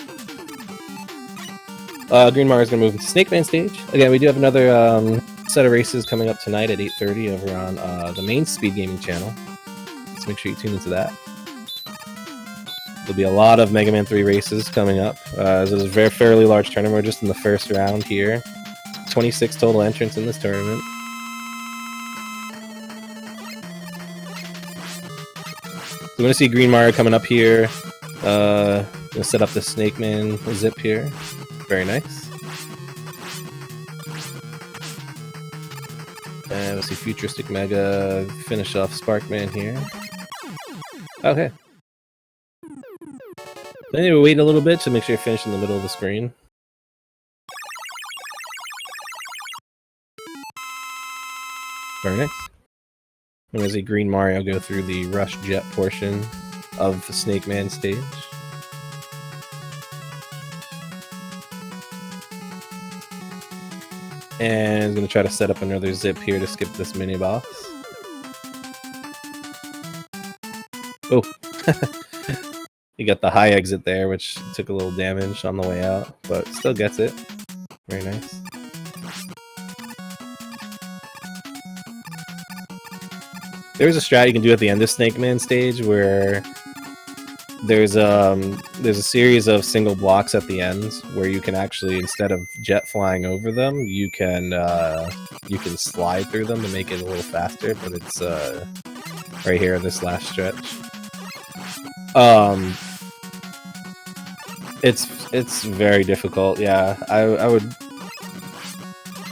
Green Mario's gonna move into Snake Man stage. Again, we do have another set of races coming up tonight at 8:30 over on the main SpeedGaming channel. So make sure you tune into that. There'll be a lot of Mega Man 3 races coming up. This is a fairly large tournament. We're just in the first round here. 26 total entrants in this tournament. So we're going to see Green Mario coming up here. Going to set up the Snake Man zip here. Very nice. And we'll see FuturisticMega finish off Sparkman here. Okay. I need to wait a little bit to make sure you finish in the middle of the screen. Very nice. I'm going to see Green Mario go through the Rush Jet portion of the Snake Man stage. And I'm going to try to set up another zip here to skip this mini boss. Oh! You got the high exit there, which took a little damage on the way out, but still gets it. Very nice. There's a strat you can do at the end of Snake Man stage where there's a series of single blocks at the end where you can actually, instead of jet flying over them, you can slide through them to make it a little faster. But it's right here, this last stretch. It's very difficult. Yeah, I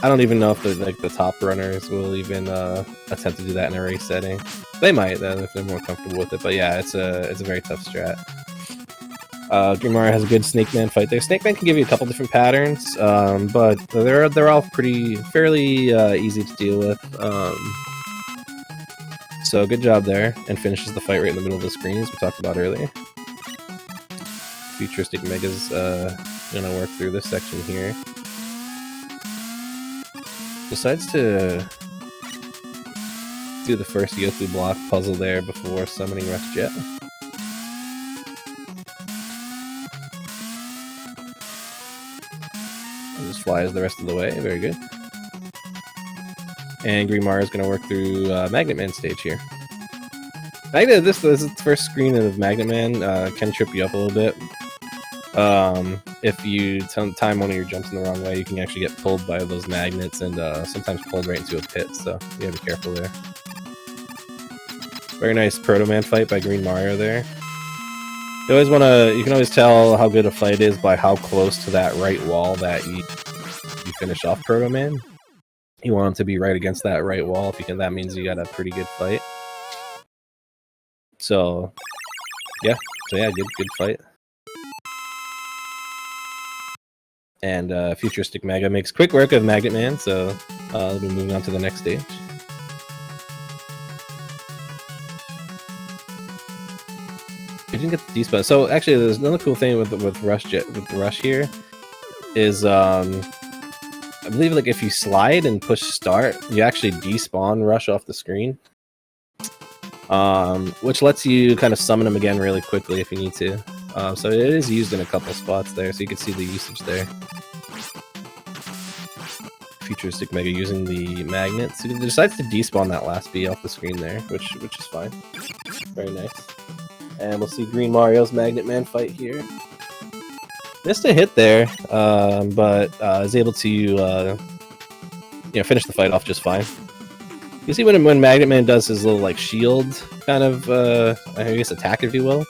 don't even know if the top runners will even attempt to do that in a race setting. They might then if they're more comfortable with it. But yeah, it's a very tough strat. Green Mario has a good Snake Man fight there. Snake Man can give you a couple different patterns, but they're all fairly easy to deal with. So good job there, and finishes the fight right in the middle of the screen as we talked about earlier. FuturisticMega's gonna work through this section here. Decides to do the first Yoku block puzzle there before summoning Rush Jet. And just flies the rest of the way. Very good. And Green Mario is going to work through Magnet Man stage here. This is the first screen of Magnet Man. Can trip you up a little bit. If you time one of your jumps in the wrong way, you can actually get pulled by those magnets and sometimes pulled right into a pit, so you gotta be careful there. Very nice Proto Man fight by Green Mario there. You can always tell how good a fight is by how close to that right wall that you finish off Proto Man. You want him to be right against that right wall. If you can, that means you got a pretty good fight. So yeah, good fight. And FuturisticMega makes quick work of Magnet Man, so we'll be moving on to the next stage. We didn't get the D-spot. So actually, there's another cool thing with Rush here is I believe like if you slide and push start, you actually despawn rush off the screen, which lets you kind of summon them again really quickly if you need to. So it is used in a couple spots there, so you can see the usage there. FuturisticMega using the magnets. He decides to despawn that last bee off the screen there, which is fine. Very nice. And we'll see GreenMario's Magnet Man fight here. Missed a hit there, but is able to finish the fight off just fine. You see when Magnet Man does his little like shield kind of I guess attack, if you will.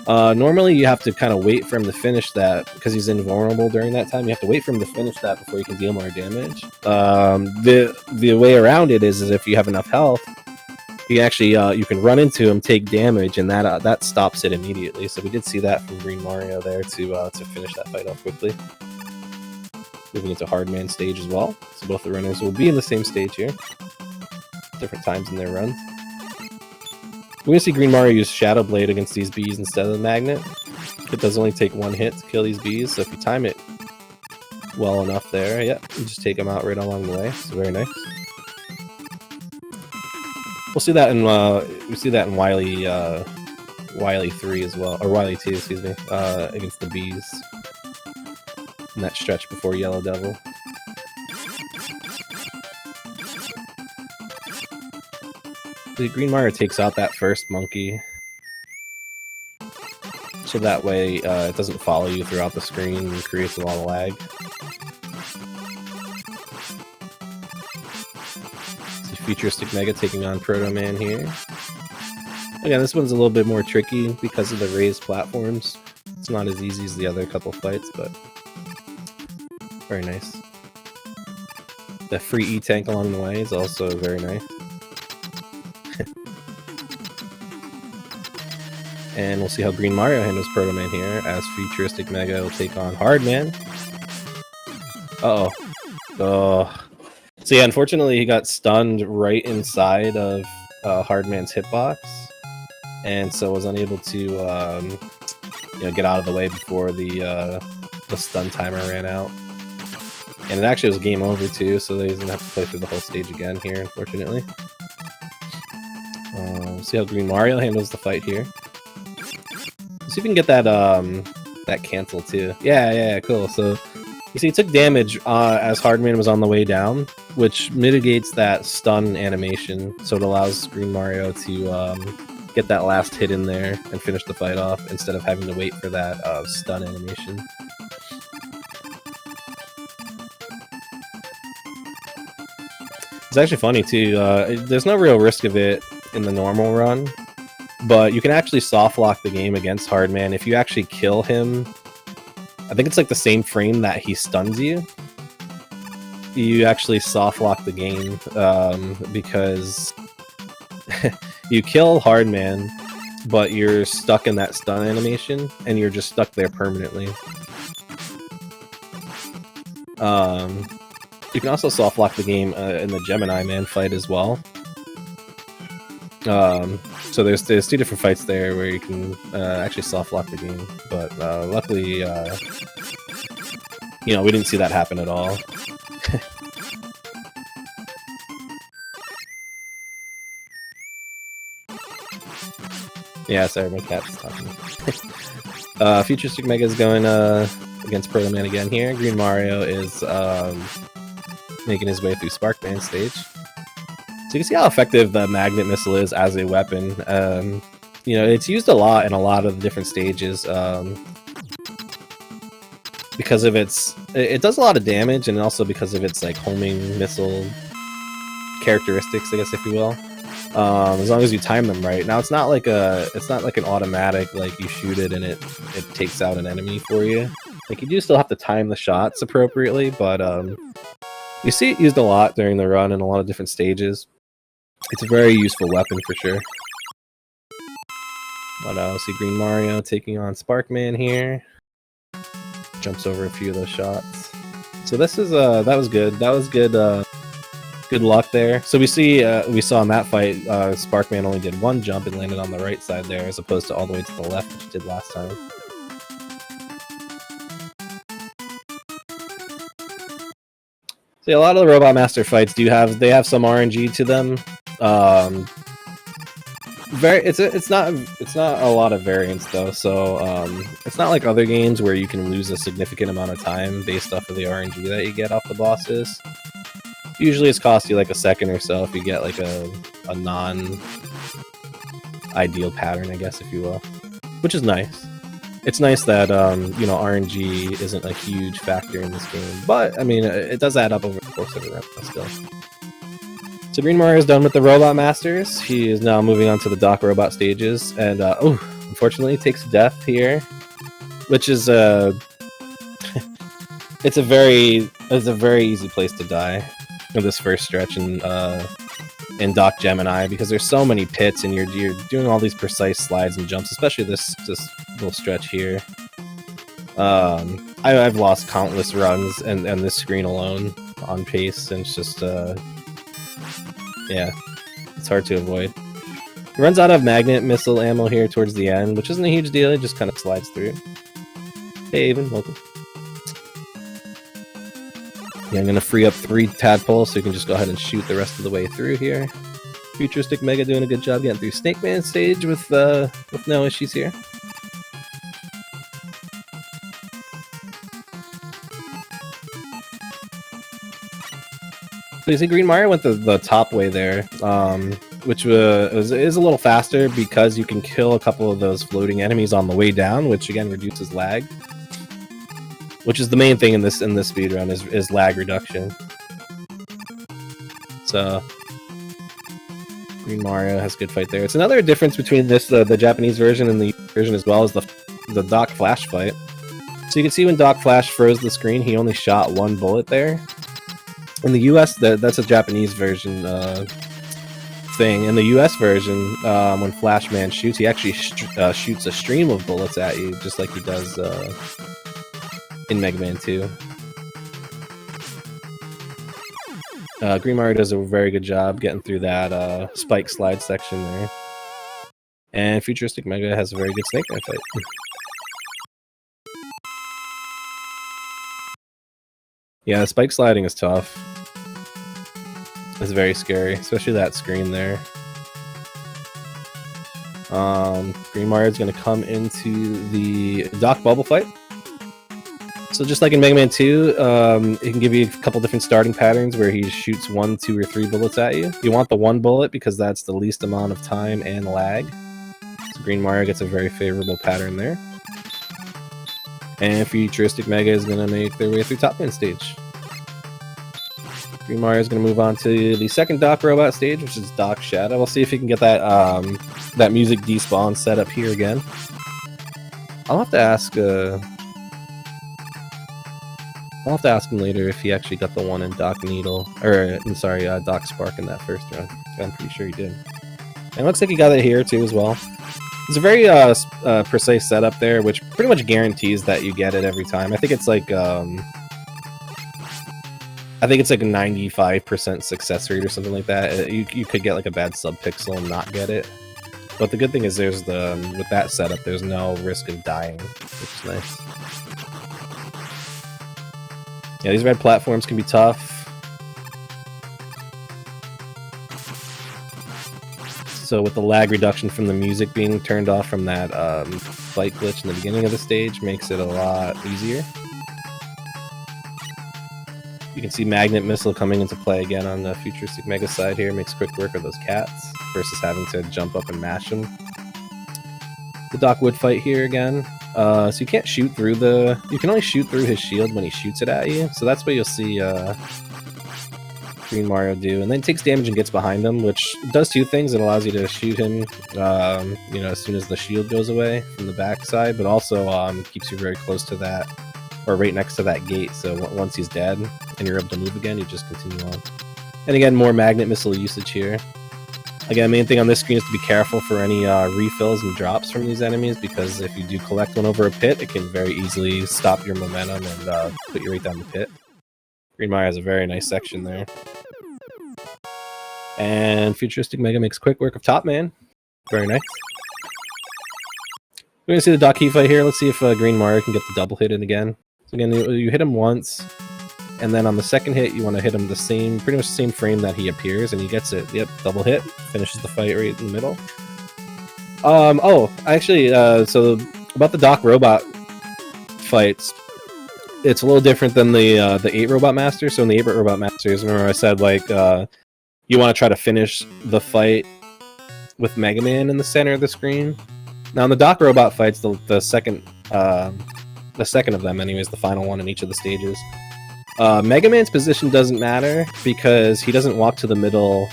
Normally you have to kind of wait for him to finish that because he's invulnerable during that time. You have to wait for him to finish that before you can deal more damage. The way around it is if you have enough health, you actually you can run into him, take damage, and that stops it immediately. So we did see that from GreenMario there to finish that fight off quickly. Moving into Hardman stage as well. So both the runners will be in the same stage here. Different times in their runs. We're going to see GreenMario use Shadow Blade against these bees instead of the magnet. It does only take one hit to kill these bees, so if you time it well enough there, yeah, you just take them out right along the way. So very nice. We'll see that in Wily 3 as well, or Wily 2, excuse me, against the bees in that stretch before Yellow Devil. The GreenMario takes out that first monkey, so that way it doesn't follow you throughout the screen and creates a lot of lag. See FuturisticMega taking on Proto Man here. Again, this one's a little bit more tricky because of the raised platforms. It's not as easy as the other couple fights, but very nice. The free E-Tank along the way is also very nice. And we'll see how GreenMario handles Proto Man here, as FuturisticMega will take on Hardman. Uh-oh. Oh. So yeah, unfortunately he got stunned right inside of Hardman's hitbox, and so was unable to get out of the way before the stun timer ran out. And it actually was game over too, so he's gonna have to play through the whole stage again here, unfortunately. We'll see how GreenMario handles the fight here. See if we can get that cancel too. Yeah, cool. So you see, he took damage as Hardman was on the way down, which mitigates that stun animation, so it allows GreenMario to get that last hit in there and finish the fight off instead of having to wait for that stun animation. It's actually funny too. There's no real risk of it in the normal run, but you can actually soft lock the game against Hardman if you actually kill him. I think it's like the same frame that he stuns you. You actually soft lock the game because you kill Hardman, but you're stuck in that stun animation, and you're just stuck there permanently. You can also soft lock the game in the Gemini Man fight as well. So there's two different fights there where you can actually soft lock the game, but luckily, we didn't see that happen at all. Yeah, sorry, my cat's talking. FuturisticMega is going against Proto Man again here. GreenMario is making his way through Sparkman stage. So you can see how effective the magnet missile is as a weapon. It's used a lot in a lot of the different stages because of it does a lot of damage, and also because of its like homing missile characteristics, I guess, if you will. As long as you time them right. Now it's not like an automatic, like you shoot it and it takes out an enemy for you. Like, you do still have to time the shots appropriately, but you see it used a lot during the run in a lot of different stages. It's a very useful weapon for sure. But we'll see GreenMario taking on Sparkman here. Jumps over a few of those shots. So this is that was good. That was good. Good luck there. So we saw in that fight, Sparkman only did one jump and landed on the right side there, as opposed to all the way to the left, which he did last time. So yeah, a lot of the Robot Master fights they have some RNG to them. It's not a lot of variance though, so it's not like other games where you can lose a significant amount of time based off of the RNG that you get off the bosses. Usually it's cost you like a second or so if you get like a non-ideal pattern, I guess, if you will, which is nice. It's nice that you know, RNG isn't a huge factor in this game, but I mean it does add up over the course of the run still. So GreenMario is done with the Robot Masters. He is now moving on to the Dock Robot stages, and unfortunately takes death here, which is it's a very easy place to die in this first stretch in Dock Gemini, because there's so many pits and you're doing all these precise slides and jumps, especially this little stretch here. I've lost countless runs and this screen alone on pace, and it's just yeah, it's hard to avoid. He runs out of magnet missile ammo here towards the end, which isn't a huge deal. He just kind of slides through. Hey, Avon, welcome. Yeah, I'm going to free up 3 tadpoles so you can just go ahead and shoot the rest of the way through here. FuturisticMega doing a good job getting through Snake Man stage with no issues here. So you see GreenMario went the top way there, which is a little faster because you can kill a couple of those floating enemies on the way down, which again reduces lag. Which is the main thing in this speedrun is lag reduction. So GreenMario has a good fight there. It's another difference between this the Japanese version and the version as well as the Doc Flash fight. So you can see when Doc Flash froze the screen, he only shot 1 bullet there. In the US, that's a Japanese version thing. In the US version, when Flashman shoots, he actually shoots a stream of bullets at you, just like he does in Mega Man 2. GreenMario does a very good job getting through that spike slide section there. And FuturisticMega has a very good Snake Man fight. Yeah, the spike sliding is tough. It's very scary, especially that screen there. GreenMario is going to come into the Doc Bubble fight. So just like in Mega Man 2, it can give you a couple different starting patterns where he shoots 1, 2, or 3 bullets at you. You want the 1 bullet because that's the least amount of time and lag. So GreenMario gets a very favorable pattern there. And FuturisticMega is going to make their way through Top Man stage. GreenMario is going to move on to the second Doc Robot stage, which is Doc Shadow. We'll see if he can get that that music despawn set up here again. I'll have to ask him later if he actually got the one in Doc Needle, or I'm sorry, Doc Spark in that first run. I'm pretty sure he did. And it looks like he got it here too as well. It's a very precise setup there, which pretty much guarantees that you get it every time. I think it's like a 95% success rate or something like that. You could get like a bad subpixel and not get it. But the good thing is with that setup, there's no risk of dying, which is nice. Yeah, these red platforms can be tough. So with the lag reduction from the music being turned off from that fight glitch in the beginning of the stage, makes it a lot easier. You can see Magnet Missile coming into play again on the FuturisticMega side here. Makes quick work of those cats versus having to jump up and mash them. The Doc Wood fight here again. So you can't shoot through you can only shoot through his shield when he shoots it at you. So that's what you'll see GreenMario do. And then takes damage and gets behind him, which does 2 things. It allows you to shoot him, you know, as soon as the shield goes away from the backside, but also keeps you very close to that, or right next to that gate. So once he's dead and you're able to move again, you just continue on. And again, more magnet missile usage here. Again, main thing on this screen is to be careful for any refills and drops from these enemies, because if you do collect one over a pit, it can very easily stop your momentum and put you right down the pit. GreenMario has a very nice section there. And FuturisticMega makes quick work of Top Man. Very nice. We're going to see the Doc Key fight here. Let's see if GreenMario can get the double hit in again. So again, you hit him once, and then on the second hit, you want to hit him pretty much the same frame that he appears, and he gets it. Yep, double hit, finishes the fight right in the middle. Oh, actually, so about the Doc Robot fights, it's a little different than the 8 Robot Masters. So in the 8 Robot Masters, remember I said like you want to try to finish the fight with Mega Man in the center of the screen. Now in the Doc Robot fights, the second of them, anyways, the final one in each of the stages, Mega Man's position doesn't matter because he doesn't walk to the middle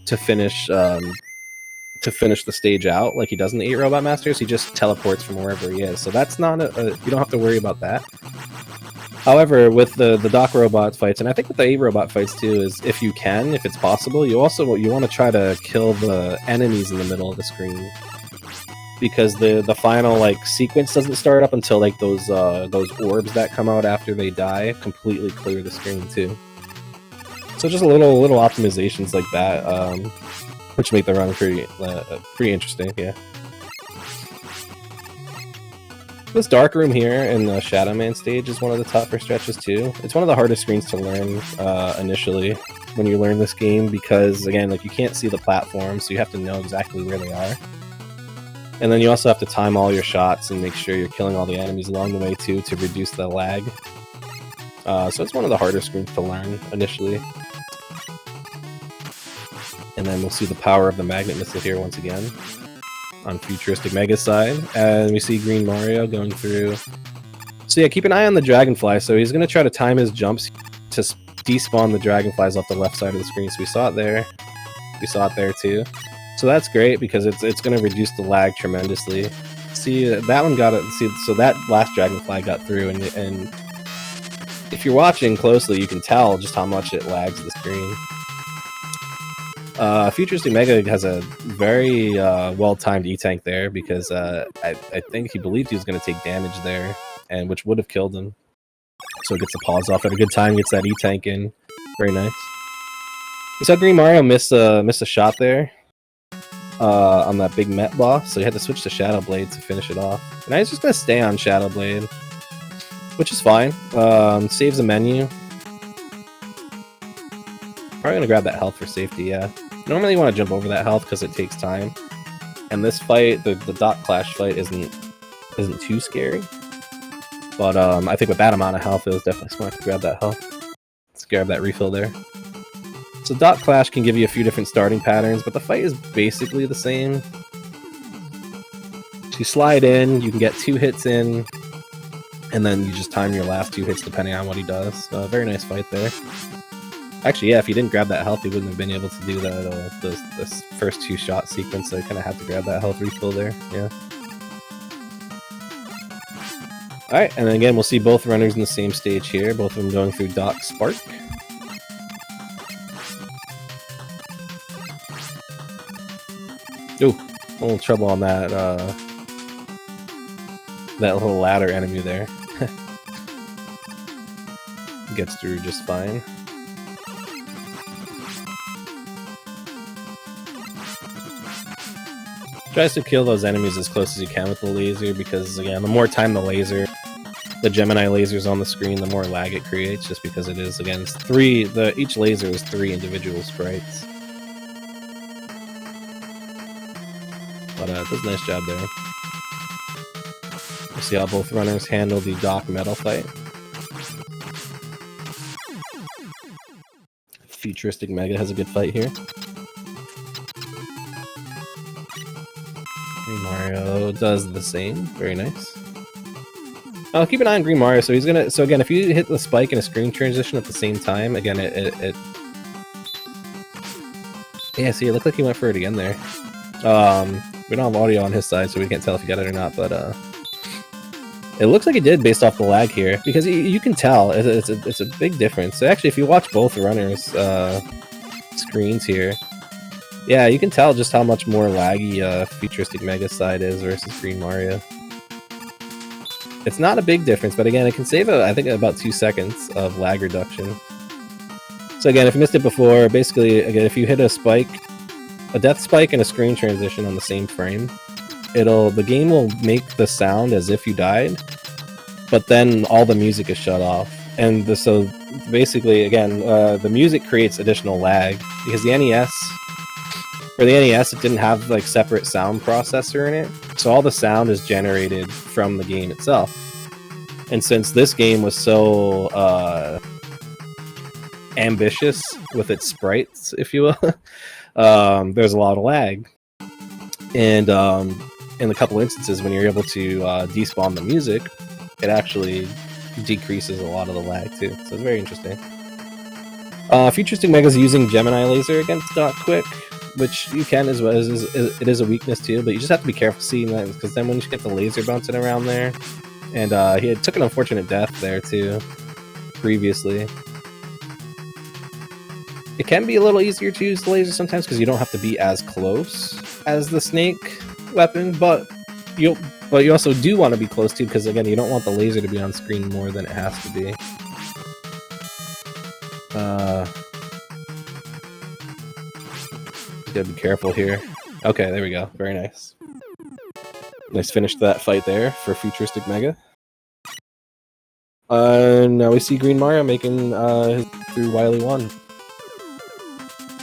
to finish the stage out like he does in the 8 Robot Masters. He just teleports from wherever he is, so that's not you don't have to worry about that. However, with the Doc Robot fights, and I think with the 8 Robot fights too, is if you can, if it's possible, you want to try to kill the enemies in the middle of the screen, because the final like sequence doesn't start up until like those orbs that come out after they die completely clear the screen too. So just little optimizations like that, which make the run pretty interesting. Yeah. This dark room here in the Shadow Man stage is one of the tougher stretches too. It's one of the hardest screens to learn initially when you learn this game, because again, like, you can't see the platform, so you have to know exactly where they are. And then you also have to time all your shots and make sure you're killing all the enemies along the way too to reduce the lag. So it's one of the harder screens to learn initially. And then we'll see the power of the magnet missile here once again on FuturisticMega's side, and we see GreenMario going through. So yeah, keep an eye on the dragonfly. So he's going to try to time his jumps to despawn the dragonflies off the left side of the screen. So we saw it there. We saw it there too. So that's great because it's going to reduce the lag tremendously. See, that one got it. See, so that last dragonfly got through, and if you're watching closely, you can tell just how much it lags the screen. FuturisticMega has a very well-timed E-Tank there, because I think he believed he was going to take damage there, and which would have killed him. So he gets the pause off at a good time, gets that E-Tank in. Very nice. We saw GreenMario miss a shot there on that big Met boss, so he had to switch to Shadow Blade to finish it off. And I was just going to stay on Shadow Blade, which is fine. Saves the menu. Probably going to grab that health for safety, yeah. Normally you want to jump over that health because it takes time. And this fight, the Doc Clash fight, isn't too scary. But I think with that amount of health, it was definitely smart to grab that health. Let's grab that refill there. So Doc Clash can give you a few different starting patterns, but the fight is basically the same. So you slide in, you can get 2 hits in, and then you just time your last 2 hits depending on what he does. Very nice fight there. Actually, yeah, if he didn't grab that health, he wouldn't have been able to do that this first 2 shot sequence, so I kind of had to grab that health refill there, yeah. Alright, and then again, we'll see both runners in the same stage here, both of them going through Doc Spark. Ooh, a little trouble on that little ladder enemy there. Gets through just fine. Tries to kill those enemies as close as you can with the laser, because again, the more time the Gemini laser's on the screen, the more lag it creates, just because it is, again, it's each laser is 3 individual sprites. But it does a nice job there. We'll see how both runners handle the Doc Metal fight. FuturisticMega has a good fight here. GreenMario does the same. Very nice. I'll keep an eye on GreenMario. So he's gonna. So again, if you hit the spike and a screen transition at the same time, again, yeah. See, it looked like he went for it again there. We don't have audio on his side, so we can't tell if he got it or not. But it looks like he did based off the lag here, because you can tell it's a big difference. So actually, if you watch both runners' screens here. Yeah, you can tell just how much more laggy FuturisticMega's side is versus GreenMario. It's not a big difference, but again, it can save, I think, about 2 seconds of lag reduction. So again, if you missed it before, basically, again, if you hit a death spike and a screen transition on the same frame, the game will make the sound as if you died, but then all the music is shut off. And so basically, again, the music creates additional lag because the NES, for the NES, it didn't have like separate sound processor in it, so all the sound is generated from the game itself. And since this game was so ambitious with its sprites, if you will, there's a lot of lag. And in a couple instances, when you're able to despawn the music, it actually decreases a lot of the lag too. So it's very interesting. FuturisticMega is using Gemini laser against Quick, which you can as well. It is a weakness too, but you just have to be careful seeing that, because then when you get the laser bouncing around there, and he took an unfortunate death there too previously. It can be a little easier to use the laser sometimes because you don't have to be as close as the snake weapon, but you also do want to be close to, because again, you don't want the laser to be on screen more than it has to be. You gotta be careful here. Okay, there we go. Very nice. Nice finish to that fight there for FuturisticMega. Now we see GreenMario making through Wily 1.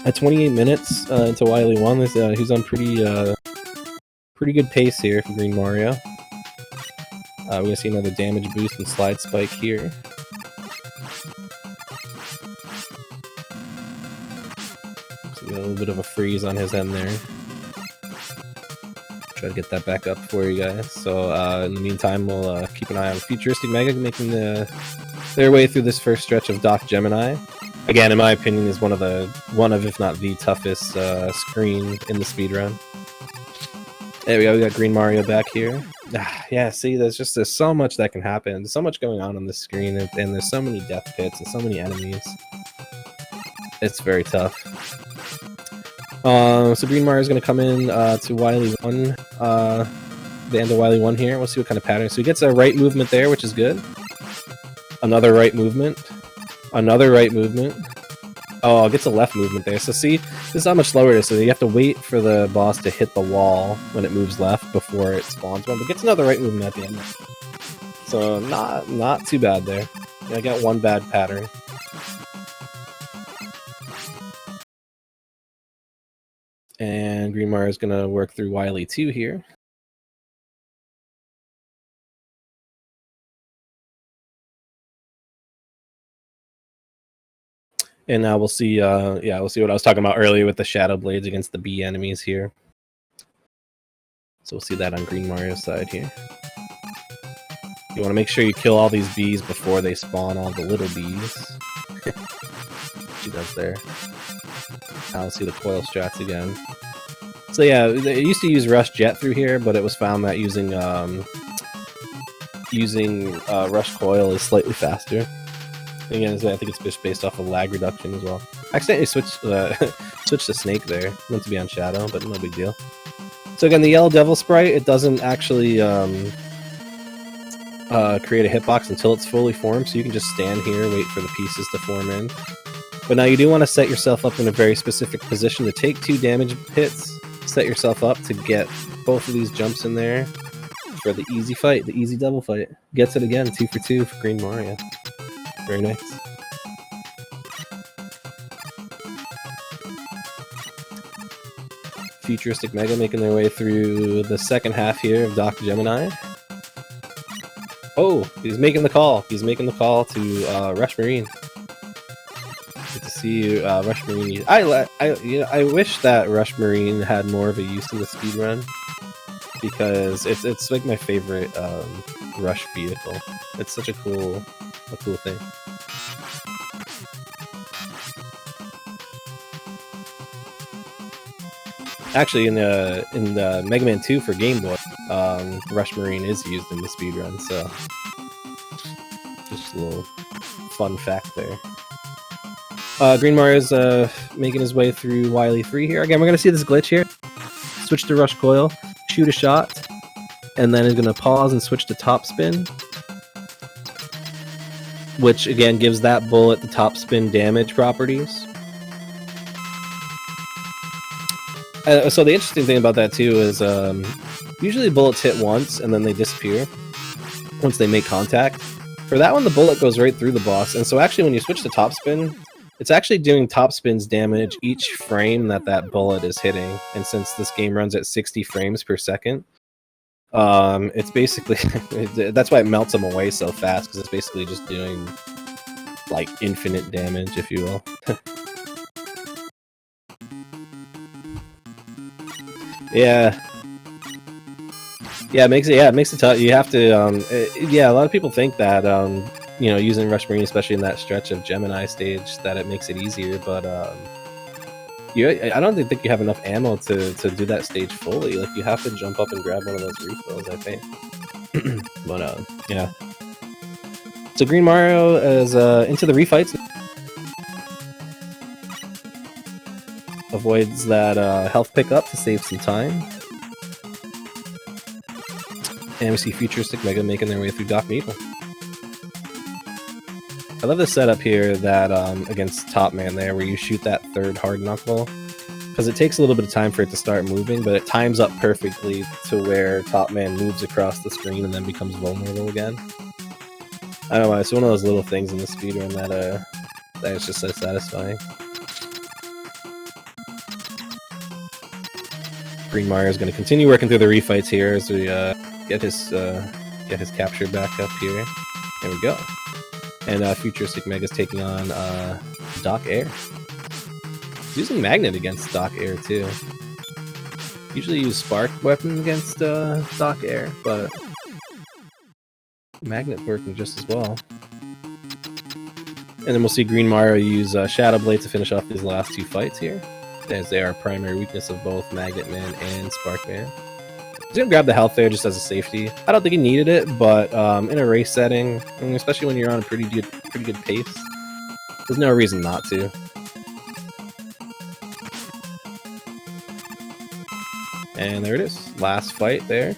At 28 minutes into Wily 1, he's on pretty good pace here for GreenMario. We're gonna see another damage boost and slide spike here. So we got a little bit of a freeze on his end there. Try to get that back up for you guys. So in the meantime, we'll keep an eye on FuturisticMega making their way through this first stretch of Doc Gemini. Again, in my opinion, is one of if not the toughest screen in the speedrun. There we go. We got GreenMario back here. Yeah, see, there's so much that can happen. There's so much going on this screen, and there's so many death pits and so many enemies. It's very tough. So GreenMario is going to come in to Wily 1, the end of Wily 1 here. We'll see what kind of pattern. So he gets a right movement there, which is good. Another right movement. Another right movement. Oh, it gets a left movement there. So see, this is how much slower it is. So you have to wait for the boss to hit the wall when it moves left before it spawns one. But gets another right movement at the end. So not too bad there. I got one bad pattern. And GreenMario is going to work through Wily 2 here. And now we'll see, we'll see what I was talking about earlier with the Shadow Blades against the bee enemies here. So we'll see that on GreenMario's side here. You want to make sure you kill all these bees before they spawn all the little bees. She does there. Now we'll see the coil strats again. So yeah, they used to use Rush Jet through here, but it was found that using Rush Coil is slightly faster. Again, I think it's just based off of lag reduction as well. I accidentally switched to Snake there. Meant to be on Shadow, but no big deal. So again, the Yellow Devil sprite, it doesn't actually create a hitbox until it's fully formed, so you can just stand here, wait for the pieces to form in. But now you do want to set yourself up in a very specific position to take 2 damage hits, set yourself up to get both of these jumps in there for the easy fight, the easy double fight. Gets it again, 2 for 2 for GreenMario. Very nice. FuturisticMega making their way through the second half here of Doc Gemini. Oh, he's making the call. He's making the call to Rush Marine. Good to see you, Rush Marine. I wish that Rush Marine had more of a use in the speedrun, because it's like my favorite Rush vehicle. It's such a cool thing. Actually, in the Mega Man 2 for Game Boy, Rush Marine is used in the speedrun, so just a little fun fact there. GreenMario's making his way through Wily 3 here. Again, we're going to see this glitch here. Switch to Rush Coil, shoot a shot, and then he's going to pause and switch to Top Spin, which again gives that bullet the top spin damage properties. So the interesting thing about that too is usually bullets hit once and then they disappear once they make contact. For that one, the bullet goes right through the boss, and so actually when you switch to topspin, it's actually doing topspin's damage each frame that bullet is hitting. And since this game runs at 60 frames per second, it's basically that's why it melts them away so fast, because it's basically just doing like infinite damage, if you will. Yeah, it makes it tough. You have to yeah, a lot of people think that you know, using Rush Marine, especially in that stretch of Gemini stage, that it makes it easier, but I don't think you have enough ammo to do that stage fully. Like, you have to jump up and grab one of those refills, I think. But yeah. So GreenMario is into the refights. Avoids that health pickup to save some time. And we see FuturisticMega making their way through Doc Meeple. I love the setup here that against Top Man there, where you shoot that third hard knuckle, because it takes a little bit of time for it to start moving, but it times up perfectly to where Top Man moves across the screen and then becomes vulnerable again. I don't know, it's one of those little things in the speedrun that is just so satisfying. GreenMario is going to continue working through the refights here as we get his capture back up here. There we go. And FuturisticMega is taking on Doc Air. Using Magnet against Doc Air too. Usually use Spark weapon against Doc Air, but Magnet working just as well. And then we'll see GreenMario use Shadow Blade to finish off his last two fights here, as they are primary weakness of both Magnet Man and Spark Man. He's gonna grab the health there just as a safety. I don't think he needed it, but in a race setting, especially when you're on a pretty good pace, there's no reason not to. And there it is, last fight there.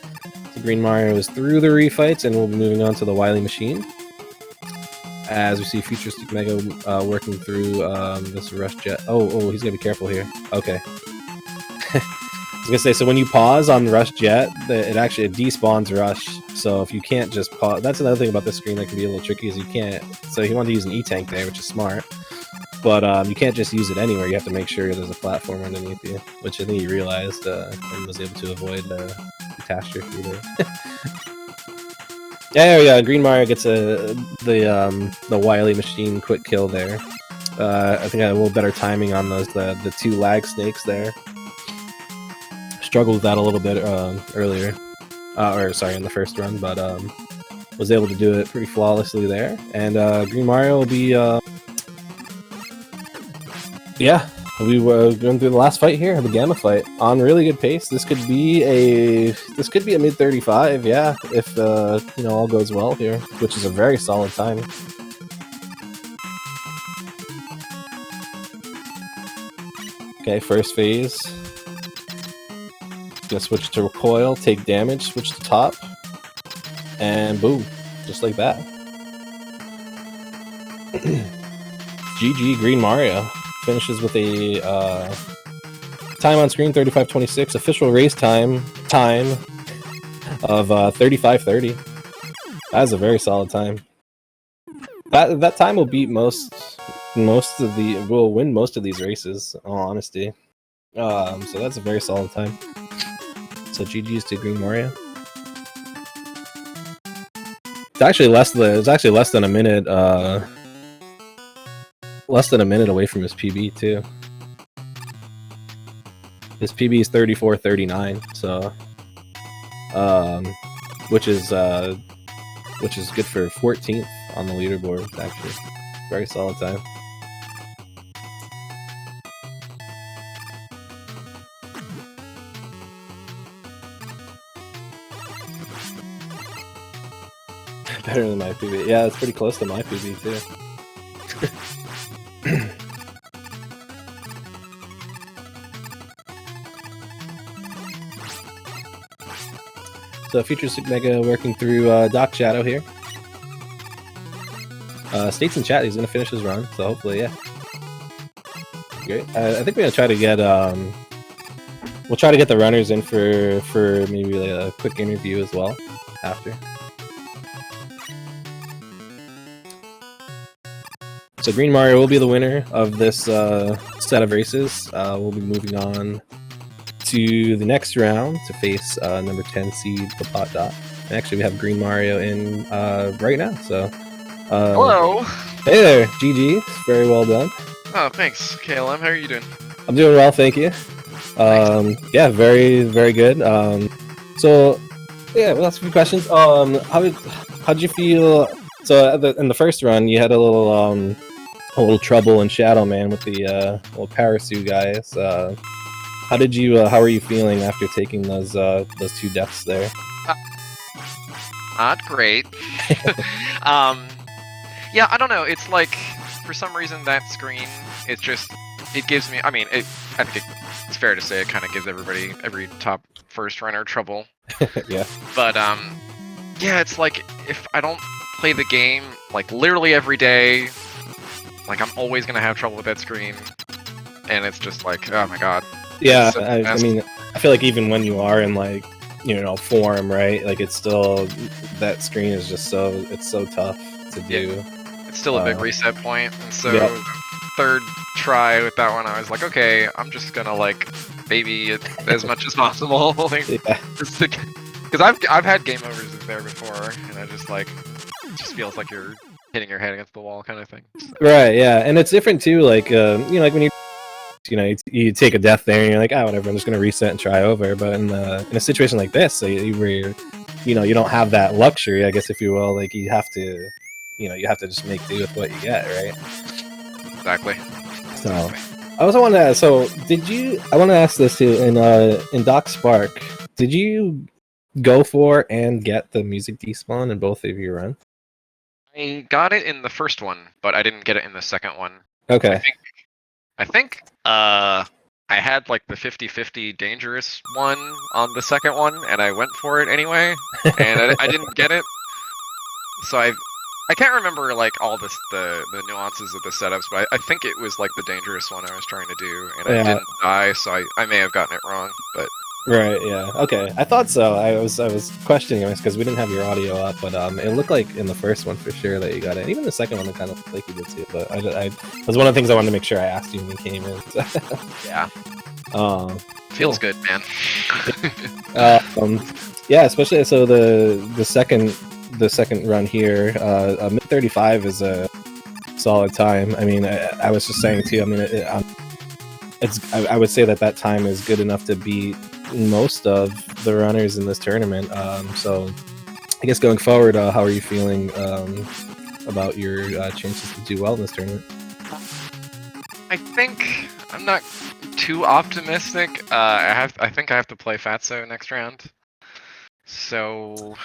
So GreenMario is through the refights, and we'll be moving on to the Wily Machine, as we see FuturisticMega working through this Rush Jet. Oh, he's gonna be careful here. Okay. I was gonna say, so when you pause on Rush Jet, it actually despawns Rush. So if you can't just pause, that's another thing about this screen that can be a little tricky, is you can't. So he wanted to use an E-Tank there, which is smart, but you can't just use it anywhere. You have to make sure there's a platform underneath you, which I think he realized and was able to avoid catastrophe there. Yeah, GreenMario gets the Wily Machine quick kill there. I think I had a little better timing on those the two lag snakes there. Struggled with that a little bit earlier, in the first run, but was able to do it pretty flawlessly there. And GreenMario will be, we were going through the last fight here, the Gamma fight, on really good pace. This could be a mid 35, yeah, if all goes well here, which is a very solid time. Okay, first phase. Gonna switch to recoil, take damage, switch to top, and boom, just like that. GG GreenMario finishes with a time on screen 35:26, official race time of 35:30. That is a very solid time. That time will beat will win most of these races, in all honesty. So that's a very solid time. So GG's to GreenMario. It's actually less than a minute. Less than a minute away from his PB too. His PB is 34:39, so which is good for 14th on the leaderboard. Actually, very solid time. Better than my PB. Yeah, it's pretty close to my PB too. So FuturisticMega working through Doc Shadow here. States in chat he's gonna finish his run, so hopefully, yeah. Great. I think we're gonna try to get we'll try to get the runners in for maybe like a quick interview as well after. So GreenMario will be the winner of this set of races. We'll be moving on to the next round to face number 10 seed Pot Dot. And actually, we have GreenMario in right now. So, hello. Hey there, GG. Very well done. Oh, thanks, KLM. How are you doing? I'm doing well, thank you. Yeah, very, very good. So, yeah, we'll ask a few questions. How'd you feel? So, in the first run, you had a little trouble in Shadow Man with the little Parasu guys. How are you feeling after taking those 2 deaths there? Not great. Yeah, I don't know. It's like, for some reason, that screen, it gives me, I mean, I think it's fair to say it kind of gives every top first runner trouble. Yeah. But, yeah, it's like, if I don't play the game, like, literally every day, like, I'm always gonna have trouble with that screen. And it's just like, oh my god. Yeah, I mean, I feel like even when you are in, like, form, right? Like, it's still, that screen is just so tough to do. Yeah. It's still a big reset point, and so yeah. Third try with that one, I was like, okay, I'm just gonna like baby it as much as possible, like, yeah. Because I've had game overs there before, and I just like, it just feels like you're hitting your head against the wall kind of thing. So. Right, yeah, and it's different too. Like, like when you take a death there, and you're like, oh, whatever, I'm just gonna reset and try over. But in a situation like this, where you don't have that luxury, I guess, if you will, like you have to just make do with what you get, right? Exactly. So, I also want to ask, I want to ask this too, in Doc Spark, did you go for and get the music despawn in both of your runs? I got it in the first one, but I didn't get it in the second one. Okay. I think I had like the 50-50 dangerous one on the second one, and I went for it anyway, and I didn't get it. So I can't remember like all the nuances of the setups, but I think it was like the dangerous one I was trying to do, and I didn't die, so I may have gotten it wrong, but. Right, yeah, okay. I thought so. I was questioning it because we didn't have your audio up, but it looked like in the first one for sure that you got it. Even the second one, it kind of looked like you did too, but it was one of the things I wanted to make sure I asked you when you came in. So. Yeah. Feels good, man. Yeah, especially so the second run here, mid 35 is a solid time. I mean, I was just saying too. I mean, I would say that time is good enough to beat most of the runners in this tournament. So I guess going forward, how are you feeling about your chances to do well in this tournament? I think I'm not too optimistic. I think I have to play Fatso next round. So.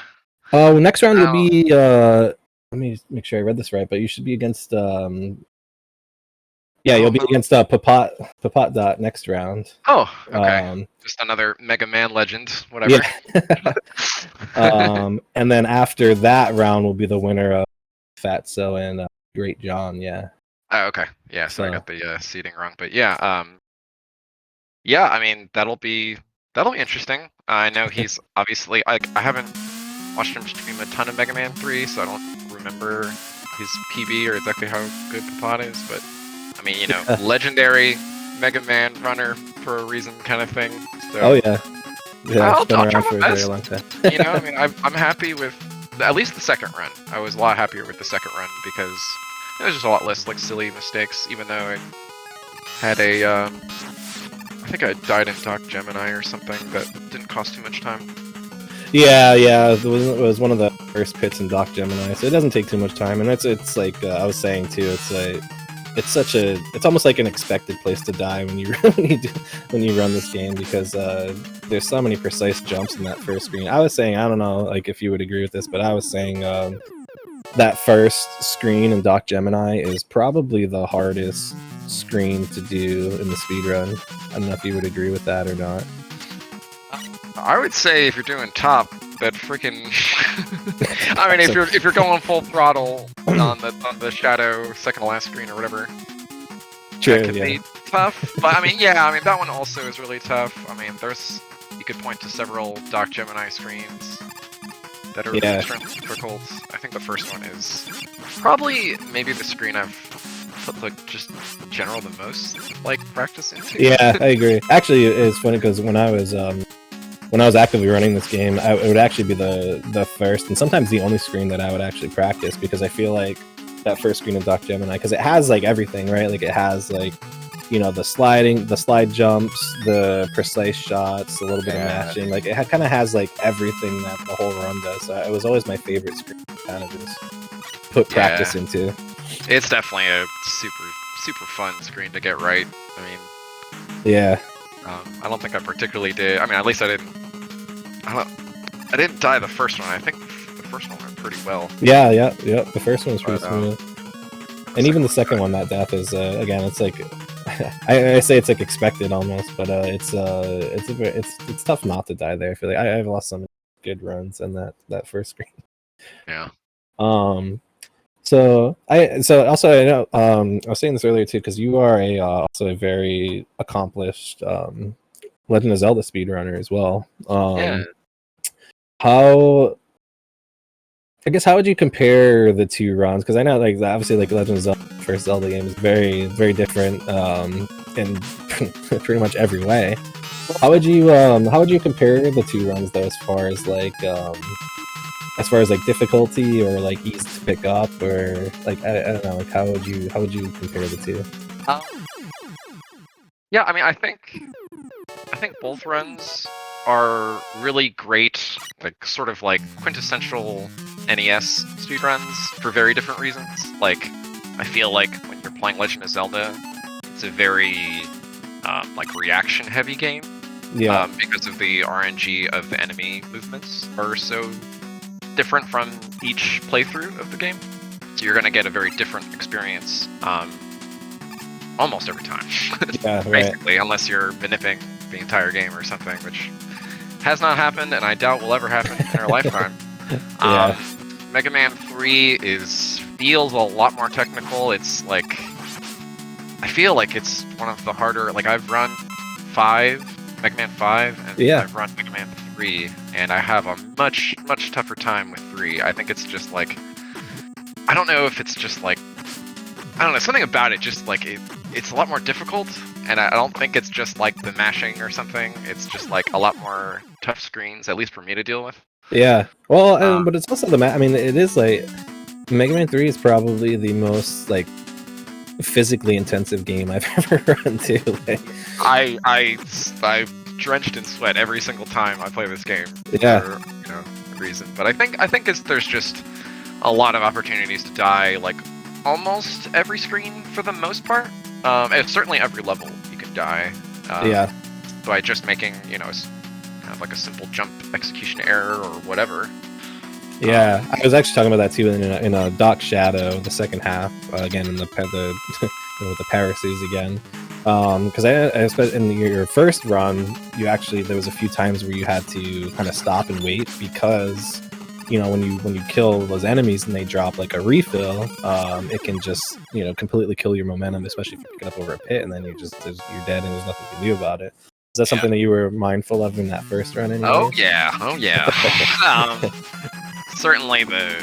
Next round will be. Let me make sure I read this right, but you should be against. Yeah, you'll be against Papat Dot next round. Oh, okay. Just another Mega Man legend, whatever. Yeah. And then after that round will be the winner of Fatso and Great John. Yeah. Oh, okay. Yeah. So I got the seating wrong, but yeah. Yeah. I mean, that'll be interesting. I know he's obviously. I haven't watched him stream a ton of Mega Man 3, so I don't remember his PB or exactly how good Papat is, but. I mean, legendary Mega Man runner for a reason kind of thing. So, oh, yeah. I'll been around for a very long time. I mean, I'm happy with at least the second run. I was a lot happier with the second run because there was just a lot less like silly mistakes, even though I had I think I died in Doc Gemini or something that didn't cost too much time. Yeah, it was one of the first pits in Doc Gemini, so it doesn't take too much time, and it's like I was saying too, it's almost like an expected place to die when you run this game because there's so many precise jumps in that first screen. I was saying, I don't know, like if you would agree with this, but I was saying that first screen in Doc Gemini is probably the hardest screen to do in the speedrun. I don't know if you would agree with that or not. I would say if you're doing top, that freaking. I mean, if you're going full throttle on the Shadow second to last screen or whatever, that could be tough. But I mean, that one also is really tough. I mean, you could point to several Doc Gemini screens that are extremely difficult. I think the first one is probably maybe the screen I've put like just in general the most like practice into. Yeah, I agree. Actually, it's funny because when I was actively running this game, it would actually be the first and sometimes the only screen that I would actually practice, because I feel like that first screen of Doc Gemini, because it has like everything, right? Like it has like, you know, the slide jumps, the precise shots, a little bit of matching. Like it kind of has like everything that the whole run does. So it was always my favorite screen to kind of just put practice into. It's definitely a super fun screen to get right. I mean, yeah. I don't think I particularly did. I mean, at least I didn't die the first one. I think the first one went pretty well. Yeah. The first one was pretty smooth. And even the second one, that death is again, it's like I say it's like expected almost, but it's tough not to die there. I feel like I've lost some good runs in that first screen. Yeah. So also I know I was saying this earlier too, because you are also a very accomplished Legend of Zelda speedrunner as well. Yeah. How would you compare the two runs? Because I know like obviously like Legend of Zelda, first Zelda game, is very different in pretty much every way. How would you compare the two runs though, as far as like difficulty or like ease to pick up, or like I don't know, like how would you compare the two? Yeah, I mean, I think both runs are really great, like sort of like quintessential NES speedruns for very different reasons. Like, I feel like when you're playing Legend of Zelda, it's a very like reaction-heavy game. Yeah. Because of the RNG of the enemy movements are so different from each playthrough of the game. So you're gonna get a very different experience almost every time. Yeah, right. Basically, unless you're mimipping the entire game or something, which has not happened and I doubt will ever happen in our lifetime. Yeah. Mega Man 3 feels a lot more technical. It's like, I feel like it's one of the harder, like I've run Mega Man 5, and I've run Mega Man 3, and I have a much tougher time with 3. I think it's just like, I don't know if it's just like, I don't know, something about it just like, it's a lot more difficult, and I don't think it's just like the mashing or something. It's just like a lot more tough screens, at least for me to deal with. Yeah. Well, but it's also I mean, it is like Mega Man 3 is probably the most like physically intensive game I've ever run to. Like, I'm drenched in sweat every single time I play this game. Yeah. For, a reason. But I think there's just a lot of opportunities to die, like almost every screen for the most part. And certainly every level you can die. By just making, kind of like a simple jump execution error or whatever. Yeah, I was actually talking about that too in a Doc Shadow, the second half, again in the with the Paracels again. Because I especially in your first run, there was a few times where you had to kind of stop and wait, because when you kill those enemies and they drop like a refill, it can just completely kill your momentum, especially if you pick it up over a pit, and then you're dead and there's nothing you can do about it. Is that something that you were mindful of in that first run anyway? Oh yeah. Certainly the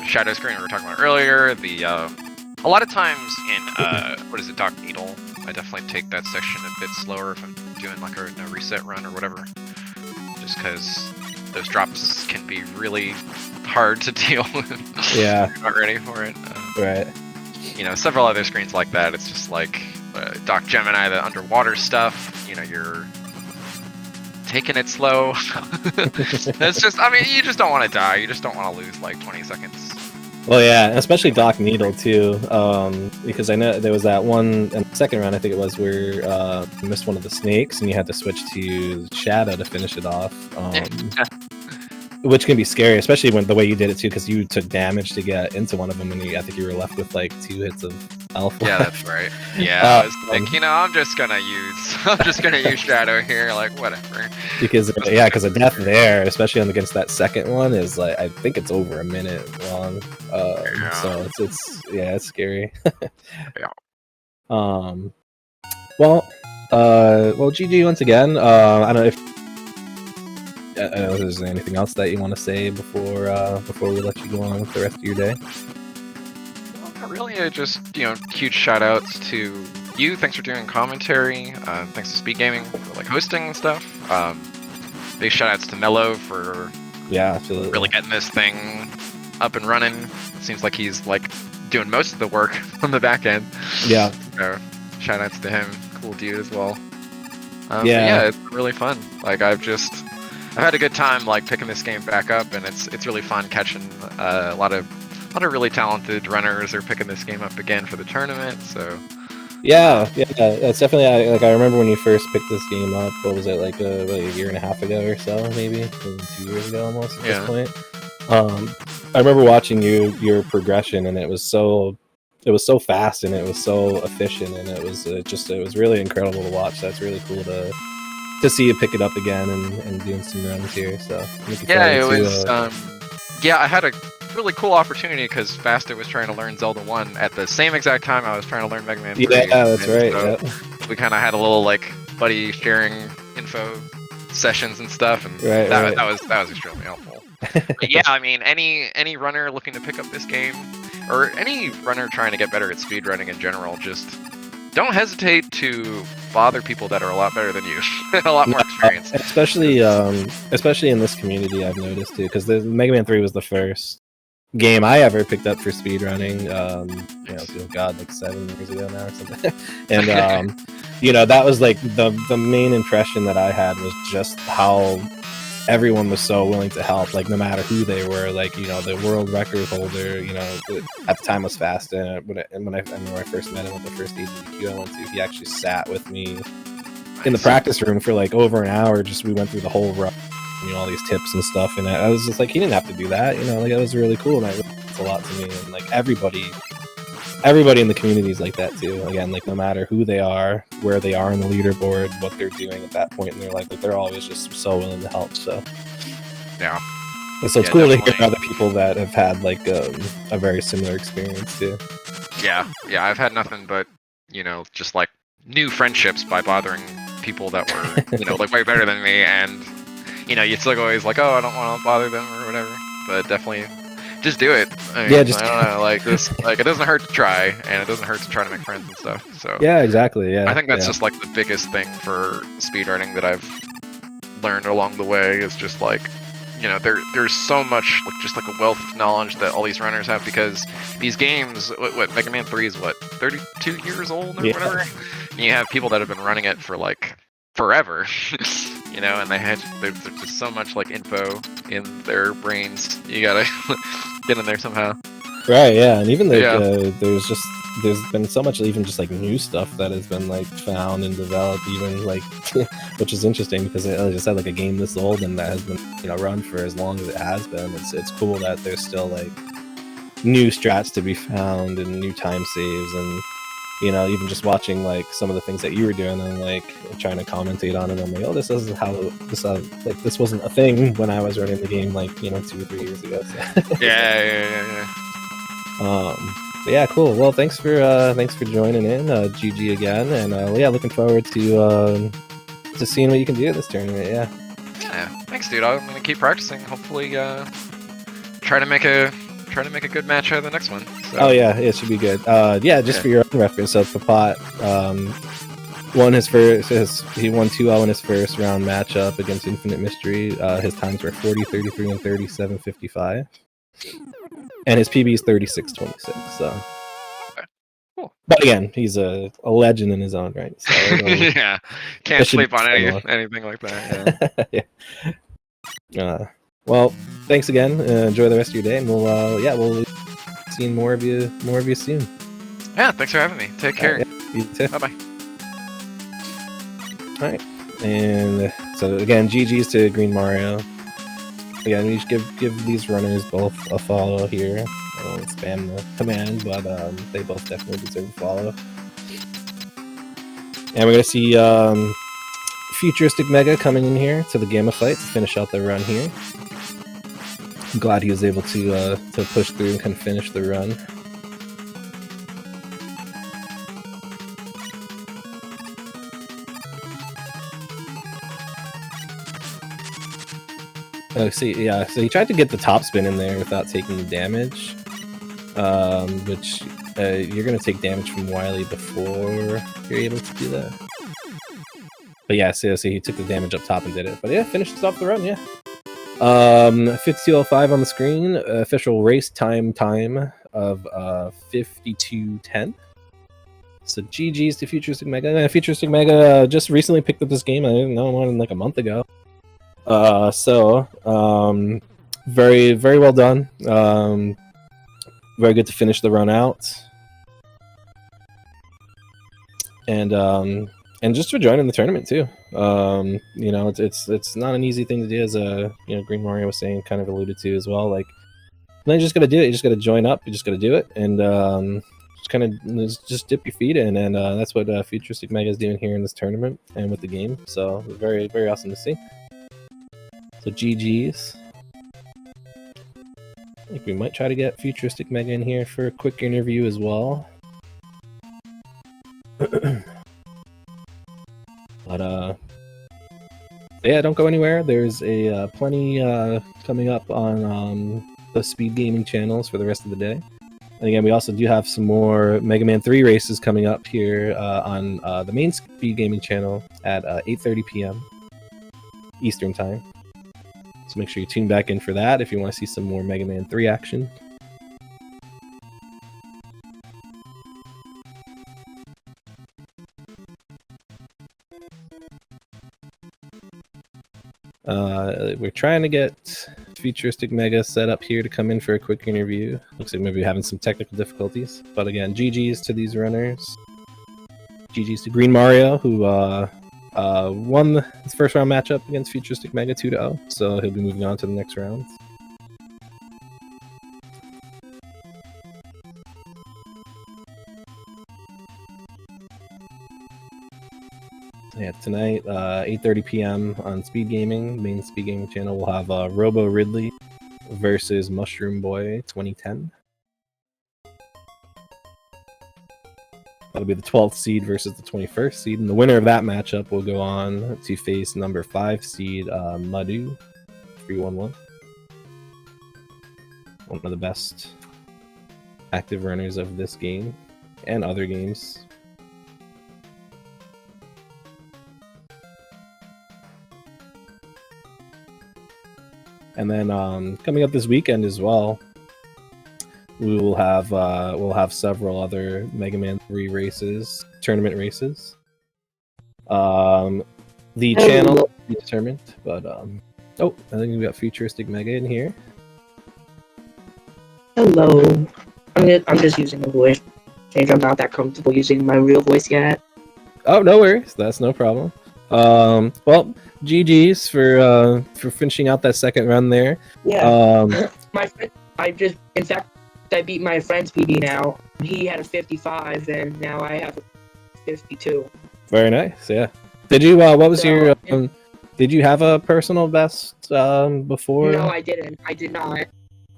shadow screen we were talking about earlier, a lot of times in Doc Needle, I definitely take that section a bit slower if I'm doing like a reset run or whatever, just because those drops can be really hard to deal with. Yeah. If you're not ready for it. Right. Several other screens like that, it's just like Doc Gemini, the underwater stuff, you're taking it slow. It's just, I mean, you just don't want to die. You just don't want to lose like 20 seconds. Well, yeah, especially Doc Needle too, because I know there was that one in the second round, I think it was, where you missed one of the snakes and you had to switch to Shadow to finish it off. Which can be scary, especially when the way you did it too, because you took damage to get into one of them, and I think you were left with like 2 hits of health. Yeah, that's right. Yeah, I was like, I'm just gonna use Shadow here, like whatever. Because a death there, especially against that second one, is like, I think it's over a minute long. So it's scary. Yeah. Well, GG once again. I don't know if there's anything else that you want to say before we let you go on with the rest of your day. Not really, just huge shout outs to you. Thanks for doing commentary. Thanks to SpeedGaming for like hosting and stuff. Big shout outs to Mello for absolutely really getting this thing up and running. It seems like he's like doing most of the work on the back end. Yeah. So shout outs to him. Cool dude as well. Yeah, it's really fun. Like I've had a good time like picking this game back up, and it's really fun catching a lot of really talented runners are picking this game up again for the tournament. So yeah, that's definitely I remember when you first picked this game up. What was it, like a year and a half ago or so, maybe 2 years ago almost at this point. I remember watching your progression, and it was so fast, and it was so efficient, and it was really incredible to watch. That's really cool to see you pick it up again and doing some runs here. So I had a really cool opportunity because Faster was trying to learn Zelda 1 at the same exact time I was trying to learn Mega Man 3. Yeah, that's right. So we kind of had a little like buddy sharing info sessions and stuff, and that was extremely helpful. But yeah, I mean, any runner looking to pick up this game, or any runner trying to get better at speedrunning in general, just don't hesitate to bother people that are a lot better than you, a lot more experienced. Especially in this community, I've noticed too, because the Mega Man 3 was the first game I ever picked up for speedrunning. Like 7 years ago now or something. And that was like the main impression that I had was just how everyone was so willing to help, like no matter who they were. Like the world record holder, at the time was Fast, and when I first met him at the first AGDQ I went to, he actually sat with me in the practice room for like over an hour. Just we went through the whole run, all these tips and stuff, and I was just like, he didn't have to do that, like that was really cool, and it meant a lot to me. And like everybody in the community is like that too. Again, like no matter who they are, where they are in the leaderboard, what they're doing at that point in their life, like they're always just so willing to help. So yeah, so it's cool definitely to hear other people that have had like a very similar experience too. Yeah, I've had nothing but just like new friendships by bothering people that were like way better than me, and it's like always like, oh, I don't want to bother them or whatever, but definitely just do it. I don't know, like this, like it doesn't hurt to try, and it doesn't hurt to try to make friends and stuff. So yeah, exactly. Yeah, I think that's just like the biggest thing for speedrunning that I've learned along the way is just like, there's so much like just like a wealth of knowledge that all these runners have, because these games, what Mega Man 3 is 32 years old or whatever, and you have people that have been running it for like forever. And there's just so much like info in their brains. You gotta get in there somehow. Right, yeah, and even there's been so much even just like new stuff that has been like found and developed, even like which is interesting because as I said, like a game this old and that has been run for as long as it has been. It's cool that there's still like new strats to be found and new time saves, and even just watching like some of the things that you were doing and like trying to commentate on it. I'm like, oh, this is how this wasn't a thing when I was running the game like 2 or 3 years ago. So. Yeah. But yeah, cool. Well, thanks for joining in, GG again, and looking forward to seeing what you can do at this tournament. Yeah. Thanks, dude. I'm gonna keep practicing. Hopefully, try to make a good match out of the next one. So. Oh yeah, it should be good. For your own reference, so Papat won he won 2-0 in his first round matchup against Infinite Mystery. His times were 40, 33, and 37.55. And his PB is 36.26. So, okay. Cool. But again, he's a legend in his own right. So yeah, can't sleep on anything like that. Yeah. Well, thanks again. Enjoy the rest of your day, and we'll be seeing more of you soon. Yeah, thanks for having me. Take care. You too. Bye. All right, and so again, GG's to GreenMario. Again, we should give these runners both a follow here. I don't spam the command, but they both definitely deserve a follow. And we're gonna see FuturisticMega coming in here to the Gamma fight to finish out the run here. I'm glad he was able to push through and kind of finish the run. Oh, see, yeah. So he tried to get the top spin in there without taking the damage, which you're gonna take damage from Wily before you're able to do that. But yeah, so he took the damage up top and did it. But yeah, finished off the run. Yeah. 52:05 on the screen. Official race time of 52:10. So GG's to FuturisticMega. FuturisticMega just recently picked up this game. I didn't know more than like a month ago. Very, very well done. Very good to finish the run out. And just for joining the tournament too. You know, it's not an easy thing to do, as GreenMario was saying, kind of alluded to as well. Like, you just gotta do it. You just gotta join up. You just gotta do it, and just kind of just dip your feet in, and that's what FuturisticMega is doing here in this tournament and with the game. So very, very awesome to see. So GG's. I think we might try to get FuturisticMega in here for a quick interview as well. But yeah, don't go anywhere. There's a plenty coming up on the SpeedGaming channels for the rest of the day. And again, we also do have some more Mega Man 3 races coming up here on the main SpeedGaming channel at 8:30 p.m. Eastern Time. So make sure you tune back in for that if you want to see some more Mega Man 3 action. We're trying to get FuturisticMega set up here to come in for a quick interview. Looks like maybe we're having some technical difficulties. But again, GG's to these runners. GG's to GreenMario, who won his first round matchup against FuturisticMega 2-0. So he'll be moving on to the next round. Yeah, tonight, 8:30 p.m. on SpeedGaming, main SpeedGaming channel, we'll have Robo Ridley versus Mushroom Boy 2010. That'll be the 12th seed versus the 21st seed, and the winner of that matchup will go on to face number 5 seed Madhu 311. One of the best active runners of this game and other games. And then coming up this weekend as well, we'll have several other Mega Man 3 races, tournament races. The channel will be determined, but oh, I think we got FuturisticMega in here. Hello. I'm just using a voice change. I'm not that comfortable using my real voice yet. Oh, no worries. That's no problem. Well, GG's for finishing out that second run there. Yeah. My friend, in fact, I beat my friend's PB now. He had a 55, and now I have a 52. Very nice. Yeah. Did you? What was your? Did you have a personal best before? No, I didn't. I did not.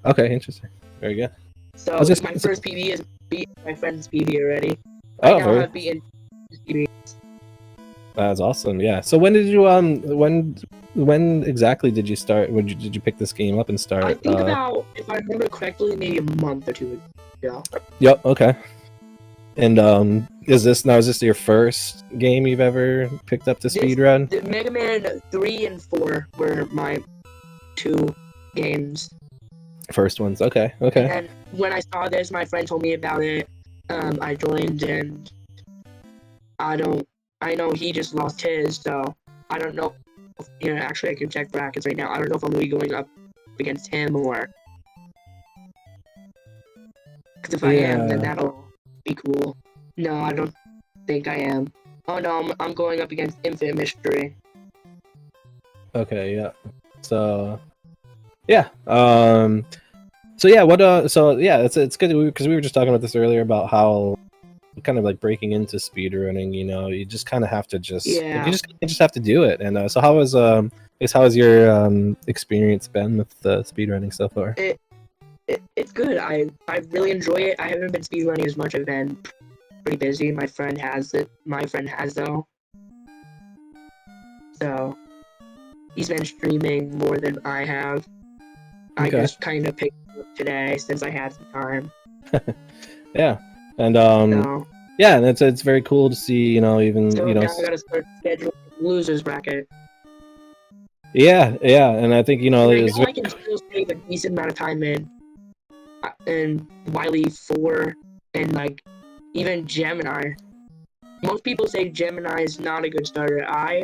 Okay, interesting. Very good. So my first PB is beat my friend's PB already. Oh, now I've beaten his PB. That's awesome. Yeah. So when did you when exactly did you start? Did you pick this game up and start? I think about, if I remember correctly, maybe a month or two ago. Yep. Okay. And is this your first game you've ever picked up to speedrun? The Mega Man 3 and 4 were my 2 games. First ones. Okay. Okay. And when I saw this, my friend told me about it. I joined, and I know he just lost his, so I don't know. Actually, I can check brackets right now. I don't know if I'm going to be going up against him or. Because if I am, then that'll be cool. No, I don't think I am. Oh no, I'm going up against Infinite Mystery. Okay, yeah. So, yeah. So yeah, so yeah, it's good because we were just talking about this earlier about how kind of like breaking into speedrunning, you just kind of have to you just have to do it. And so how has your experience been with speedrunning so far? It's good. I really enjoy it. I haven't been speedrunning as much. I've been pretty busy. My friend has though. So he's been streaming more than I have. I just kind of picked it up today since I had some time. Yeah. And So, yeah, and it's very cool to see, even so now I gotta start scheduling losers bracket. Yeah, and I think And I it's know I can still save a decent amount of time in Wily 4 and like even Gemini. Most people say Gemini is not a good starter. I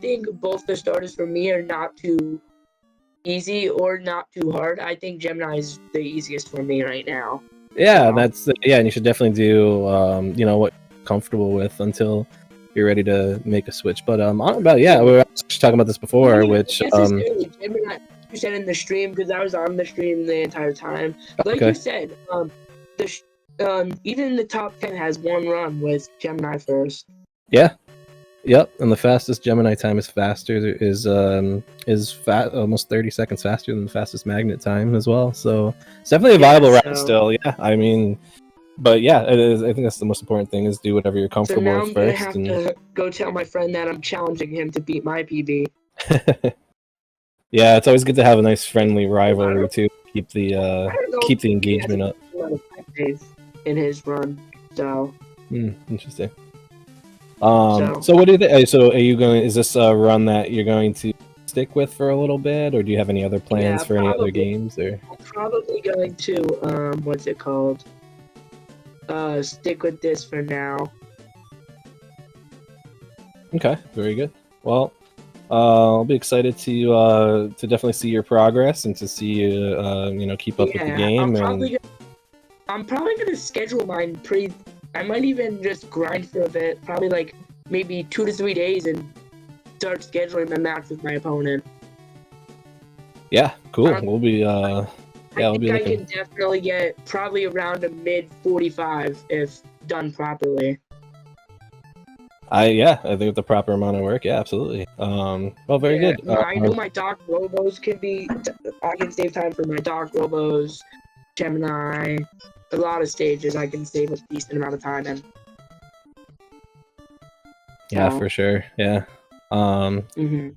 think both the starters for me are not too easy or not too hard. I think Gemini is the easiest for me right now. yeah, So, and you should definitely do what you're comfortable with until you're ready to make a switch. But we were actually talking about this before, which necessarily Gemini, you said in the stream, because I was on the stream the entire time. Like you said, even the top 10 has one run with Gemini first. Yeah. Yep, and the fastest Gemini time is almost 30 seconds faster than the fastest magnet time as well. So it's definitely a viable route still. Yeah, I mean, but yeah, it is. I think that's the most important thing, is do whatever you're comfortable so now with I'm first. gonna have to go tell my friend that I'm challenging him to beat my PB. Yeah, it's always good to have a nice friendly rivalry to keep the engagement up. In his run, so. Interesting. So what do you think? So is this a run that you're going to stick with for a little bit, or do you have any other plans for any other games? Or I'm probably going to what's it called? Stick with this for now. Okay, very good. Well, I'll be excited to definitely see your progress and to see you keep up with the game. I'm probably gonna schedule mine I might even just grind for a bit, probably like maybe 2 to 3 days, and start scheduling my match with my opponent. Yeah, cool. We'll be I think I can definitely get probably around a mid 45 if done properly. I think with the proper amount of work, yeah, absolutely. Well, very good. I know my Doc Robos I can save time for my Doc Robos, Gemini, a lot of stages I can save a decent amount of time in. Yeah, for sure. Yeah. All Mm-hmm.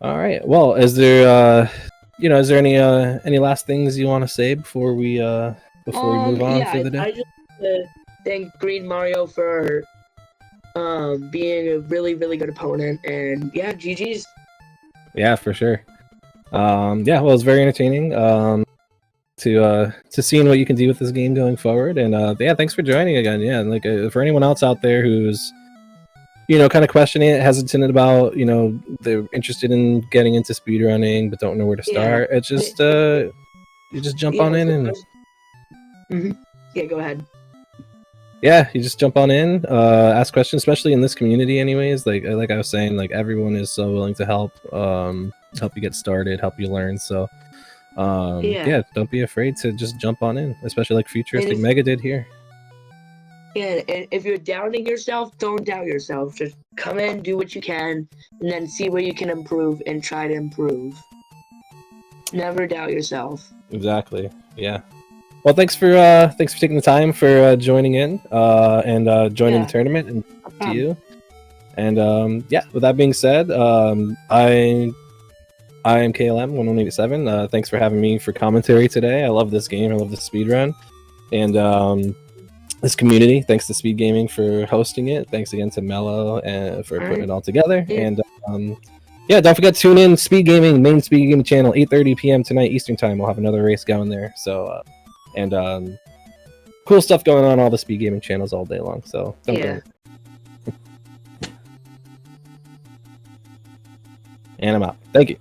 right. Well, is there any last things you want to say before we move on for the day? I just want to thank GreenMario for being a really, really good opponent, and yeah, GG's. Yeah, for sure. Well, it's very entertaining. To seeing what you can do with this game going forward, and thanks for joining again. Yeah, and like for anyone else out there who's kind of questioning it, hesitant about, they're interested in getting into speedrunning but don't know where to start. It's just you just jump on in and yeah, go ahead. Yeah, you just jump on in, ask questions, especially in this community anyways. Like I was saying, like everyone is so willing to help you get started, help you learn. So don't be afraid to just jump on in, especially like FuturisticMega did here. Yeah, and if you're doubting yourself, don't doubt yourself. Just come in, do what you can, and then see where you can improve and try to improve. Never doubt yourself. Exactly. Yeah. Well, thanks for taking the time for joining in and joining the tournament, and to you. And with that being said, I am KLM1187. Thanks for having me for commentary today. I love this game. I love the speedrun, and this community. Thanks to SpeedGaming for hosting it. Thanks again to Mello for putting it all together. And don't forget to tune in SpeedGaming, main SpeedGaming channel, 8:30 p.m. tonight Eastern time. We'll have another race going there. So and cool stuff going on all the SpeedGaming channels all day long. So don't go. And I'm out. Thank you.